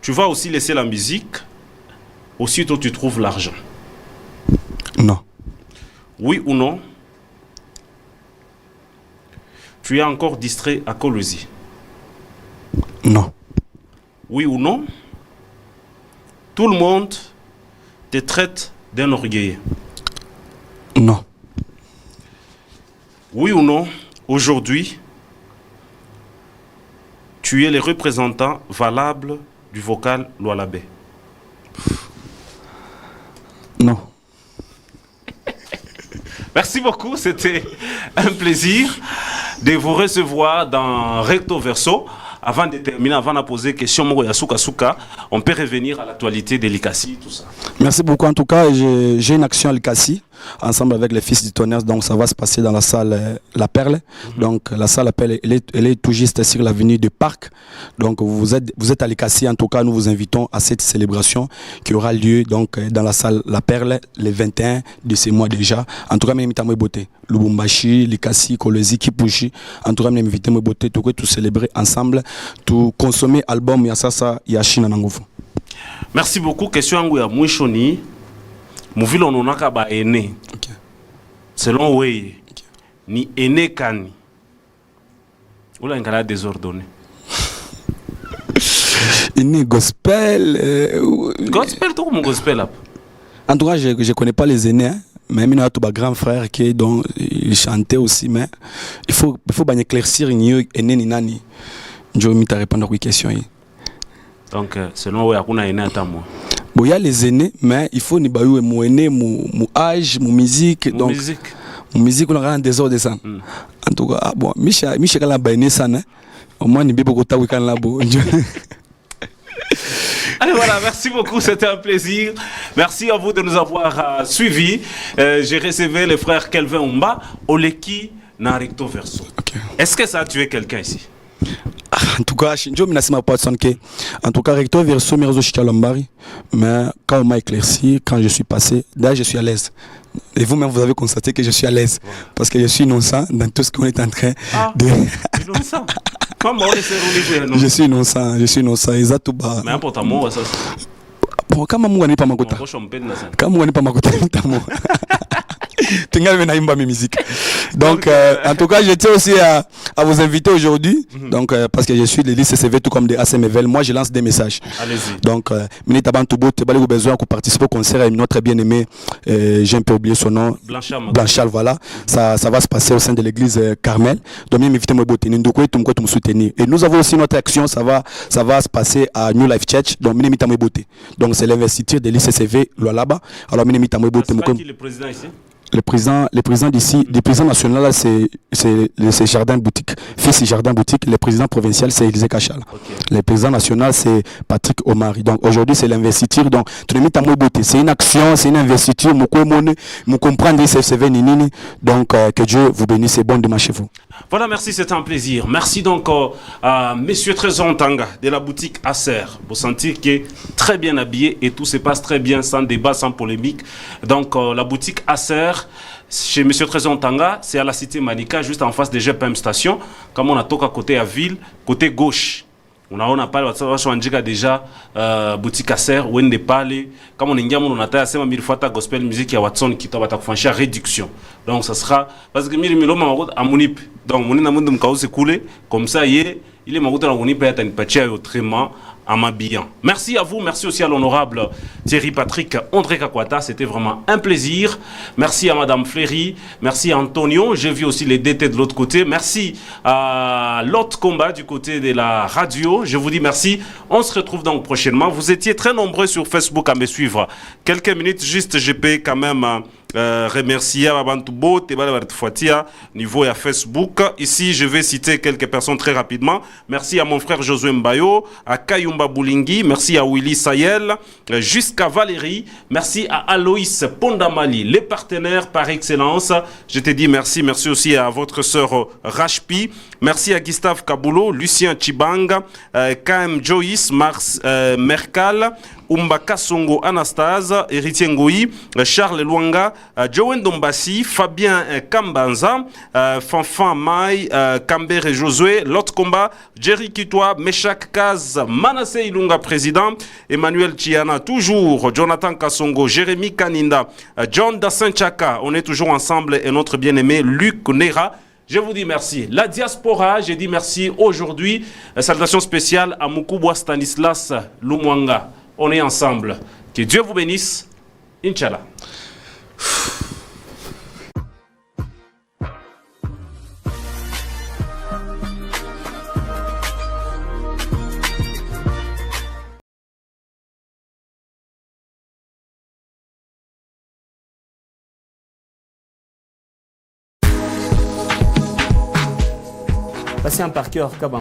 [SPEAKER 1] tu vas aussi laisser la musique aussitôt tu trouves l'argent?
[SPEAKER 5] Non.
[SPEAKER 1] Oui ou non, tu es encore distrait à Colosi?
[SPEAKER 5] Non.
[SPEAKER 1] Oui ou non, tout le monde te traite d'un orgueilleux?
[SPEAKER 5] Non.
[SPEAKER 1] Oui ou non, aujourd'hui, tu es le représentant valable du vocal Lualabé?
[SPEAKER 5] Non.
[SPEAKER 1] Merci beaucoup, c'était un plaisir de vous recevoir dans Recto Verso. Avant de terminer, avant de poser question, on peut revenir à l'actualité de l'ICASI, tout ça.
[SPEAKER 5] Merci beaucoup. En tout cas, j'ai une action à l'ICASI, ensemble avec les Fils du Tonnerre. Donc, ça va se passer dans la salle La Perle. Donc, la salle La Perle, elle est tout juste sur l'avenue du Parc. Donc, vous êtes à l'ICASI. En tout cas, nous vous invitons à cette célébration qui aura lieu donc, dans la salle La Perle, le 21 de ce mois déjà. En tout cas, je m'invite à beauté. Lubumbashi, l'ICASI, Kolwezi, Kipushi. En tout cas, je m'invite à beauté. Tout célébrer ensemble. Tout consommer album Yasasa Yashina Nangofu.
[SPEAKER 1] Merci beaucoup. Question yangu ya mwisho ni muvile ononaka ba ene.
[SPEAKER 5] Okay.
[SPEAKER 1] Selon weye. Okay. Ni ene kani. Oula ngala désordonné.
[SPEAKER 5] Ene gospel.
[SPEAKER 1] Gospel tout comme gospel là.
[SPEAKER 5] En tout cas, je connais pas les aînés. Hein. Mais il y a un grand frère qui dont il chantait aussi. Mais il faut bien éclaircir une ene ni nani. Je vais te répondre à la question.
[SPEAKER 1] Donc, selon vous, il y a un aîné à moi.
[SPEAKER 5] Bon, il y a les aînés, mais il faut ni bailler mon aîné, mon âge, mon musique. Donc, musique, on a un désordre de ça. En tout cas, bon, Michel a baigné ça, au moins, il y a beaucoup de temps là-bas.
[SPEAKER 1] Allez, voilà, merci beaucoup, c'était un plaisir. Merci à vous de nous avoir suivis. J'ai recevé le frère Kelvin Omba, Oleki Naricto Verso. Okay. Est-ce que ça a tué quelqu'un ici?
[SPEAKER 5] En tout cas, je en tout cas, Recto Verso, mais quand on m'a éclairci, quand je suis passé, là, je suis à l'aise. Et vous-même, vous avez constaté que je suis à l'aise. Ouais. Parce que je suis innocent dans tout ce qu'on est en train de...
[SPEAKER 1] Innocent? Comment on est religieux?
[SPEAKER 5] Je suis innocent. Exactement.
[SPEAKER 1] Mais important, moi, ça.
[SPEAKER 5] Bon, quand on n'est pas ma côte. Quand on n'est pas ma côte, donc, en tout cas, je tiens aussi à vous inviter aujourd'hui, donc parce que je suis de l'ICCV tout comme des ACMVL. Moi, je lance des messages.
[SPEAKER 1] Allez-y.
[SPEAKER 5] Donc, Minita Bantoubou, tu as besoin de participer au concert avec notre bien-aimé, j'ai un peu oublié son nom, Blanchard, voilà. Ça va se passer au sein de l'église Carmel. Donc, m'inviter à me soutenir. Et nous avons aussi notre action, ça va se passer à New Life Church. Donc, Minita Mwebote. Donc, c'est l'investiture de l'ICCV, là-bas. Alors, Minita Mwebote.
[SPEAKER 1] C'est qui le président ici?
[SPEAKER 5] Le président d'ici, le président national là, c'est Jardin Boutique, fils Jardin Boutique. Le président provincial c'est Élisée Kachal. Okay. Le président national c'est Patrick Omari. Donc aujourd'hui c'est l'investiture. Donc c'est une action, c'est une investiture. Vous comprendre c'est nini. Donc que Dieu vous bénisse et bon dimanche chez vous.
[SPEAKER 1] Voilà, merci, c'est un plaisir. Merci donc à Monsieur Trésor Tanga de la boutique Acer. Vous sentez qu'il est très bien habillé et tout se passe très bien, sans débat, sans polémique. Donc la boutique Acer, chez Monsieur Trésor Tanga, c'est à la cité Manika, juste en face de GPM Station. Comme on a toqué à côté à Ville, côté gauche. On a parlé déjà boutique Acer, où on est parlé. Comme on a taillé à mille fois gospel musique à Watson qui t'a fait réduction. Donc ça sera parce que mille à Mounip. Donc mon c'est coulé comme ça y est. il est magoutana woni peut-être une pachia autrement en m'habillant. Merci à vous, merci aussi à l'honorable Thierry Patrick André Kakwata, c'était vraiment un plaisir. Merci à Madame Fleury, merci à Antonio, j'ai vu aussi les DT de l'autre côté, merci à l'autre combat du côté de la radio, je vous dis merci, on se retrouve donc prochainement. Vous étiez très nombreux sur Facebook à me suivre, quelques minutes juste, je peux quand même remercier Babantu Bot et Fatia niveau à Facebook. Ici, je vais citer quelques personnes très rapidement. Merci à mon frère Josué Mbayo, à Kayumba Boulingi, merci à Willy Sayel, jusqu'à Valérie, merci à Aloïs Pondamali, les partenaires par excellence. Je te dis merci, merci aussi à votre sœur Rashpi, merci à Gustave Kabulo, Lucien Chibang, KM Joyce, Mercal, Umbaka Songo Anastase, Héritier Ngoui, Charles Luanga, Joen Dombassi, Fabien Kambanza, Fanfan Mai, Camber et Josué, Lot Combat, Jerry Kitoa, Meshak Kaz, Manasseh Ilunga président, Emmanuel Chiana toujours, Jonathan Kasongo, Jérémy Kaninda, John Dassenchaka, on est toujours ensemble et notre bien-aimé Luc Nera. Je vous dis merci. La diaspora, j'ai dit merci aujourd'hui. Salutation spéciale à Mukubwa Stanislas Lumwanga. On est ensemble. Que Dieu vous bénisse. Inch'Allah.
[SPEAKER 6] Passez un par cœur, Kaban.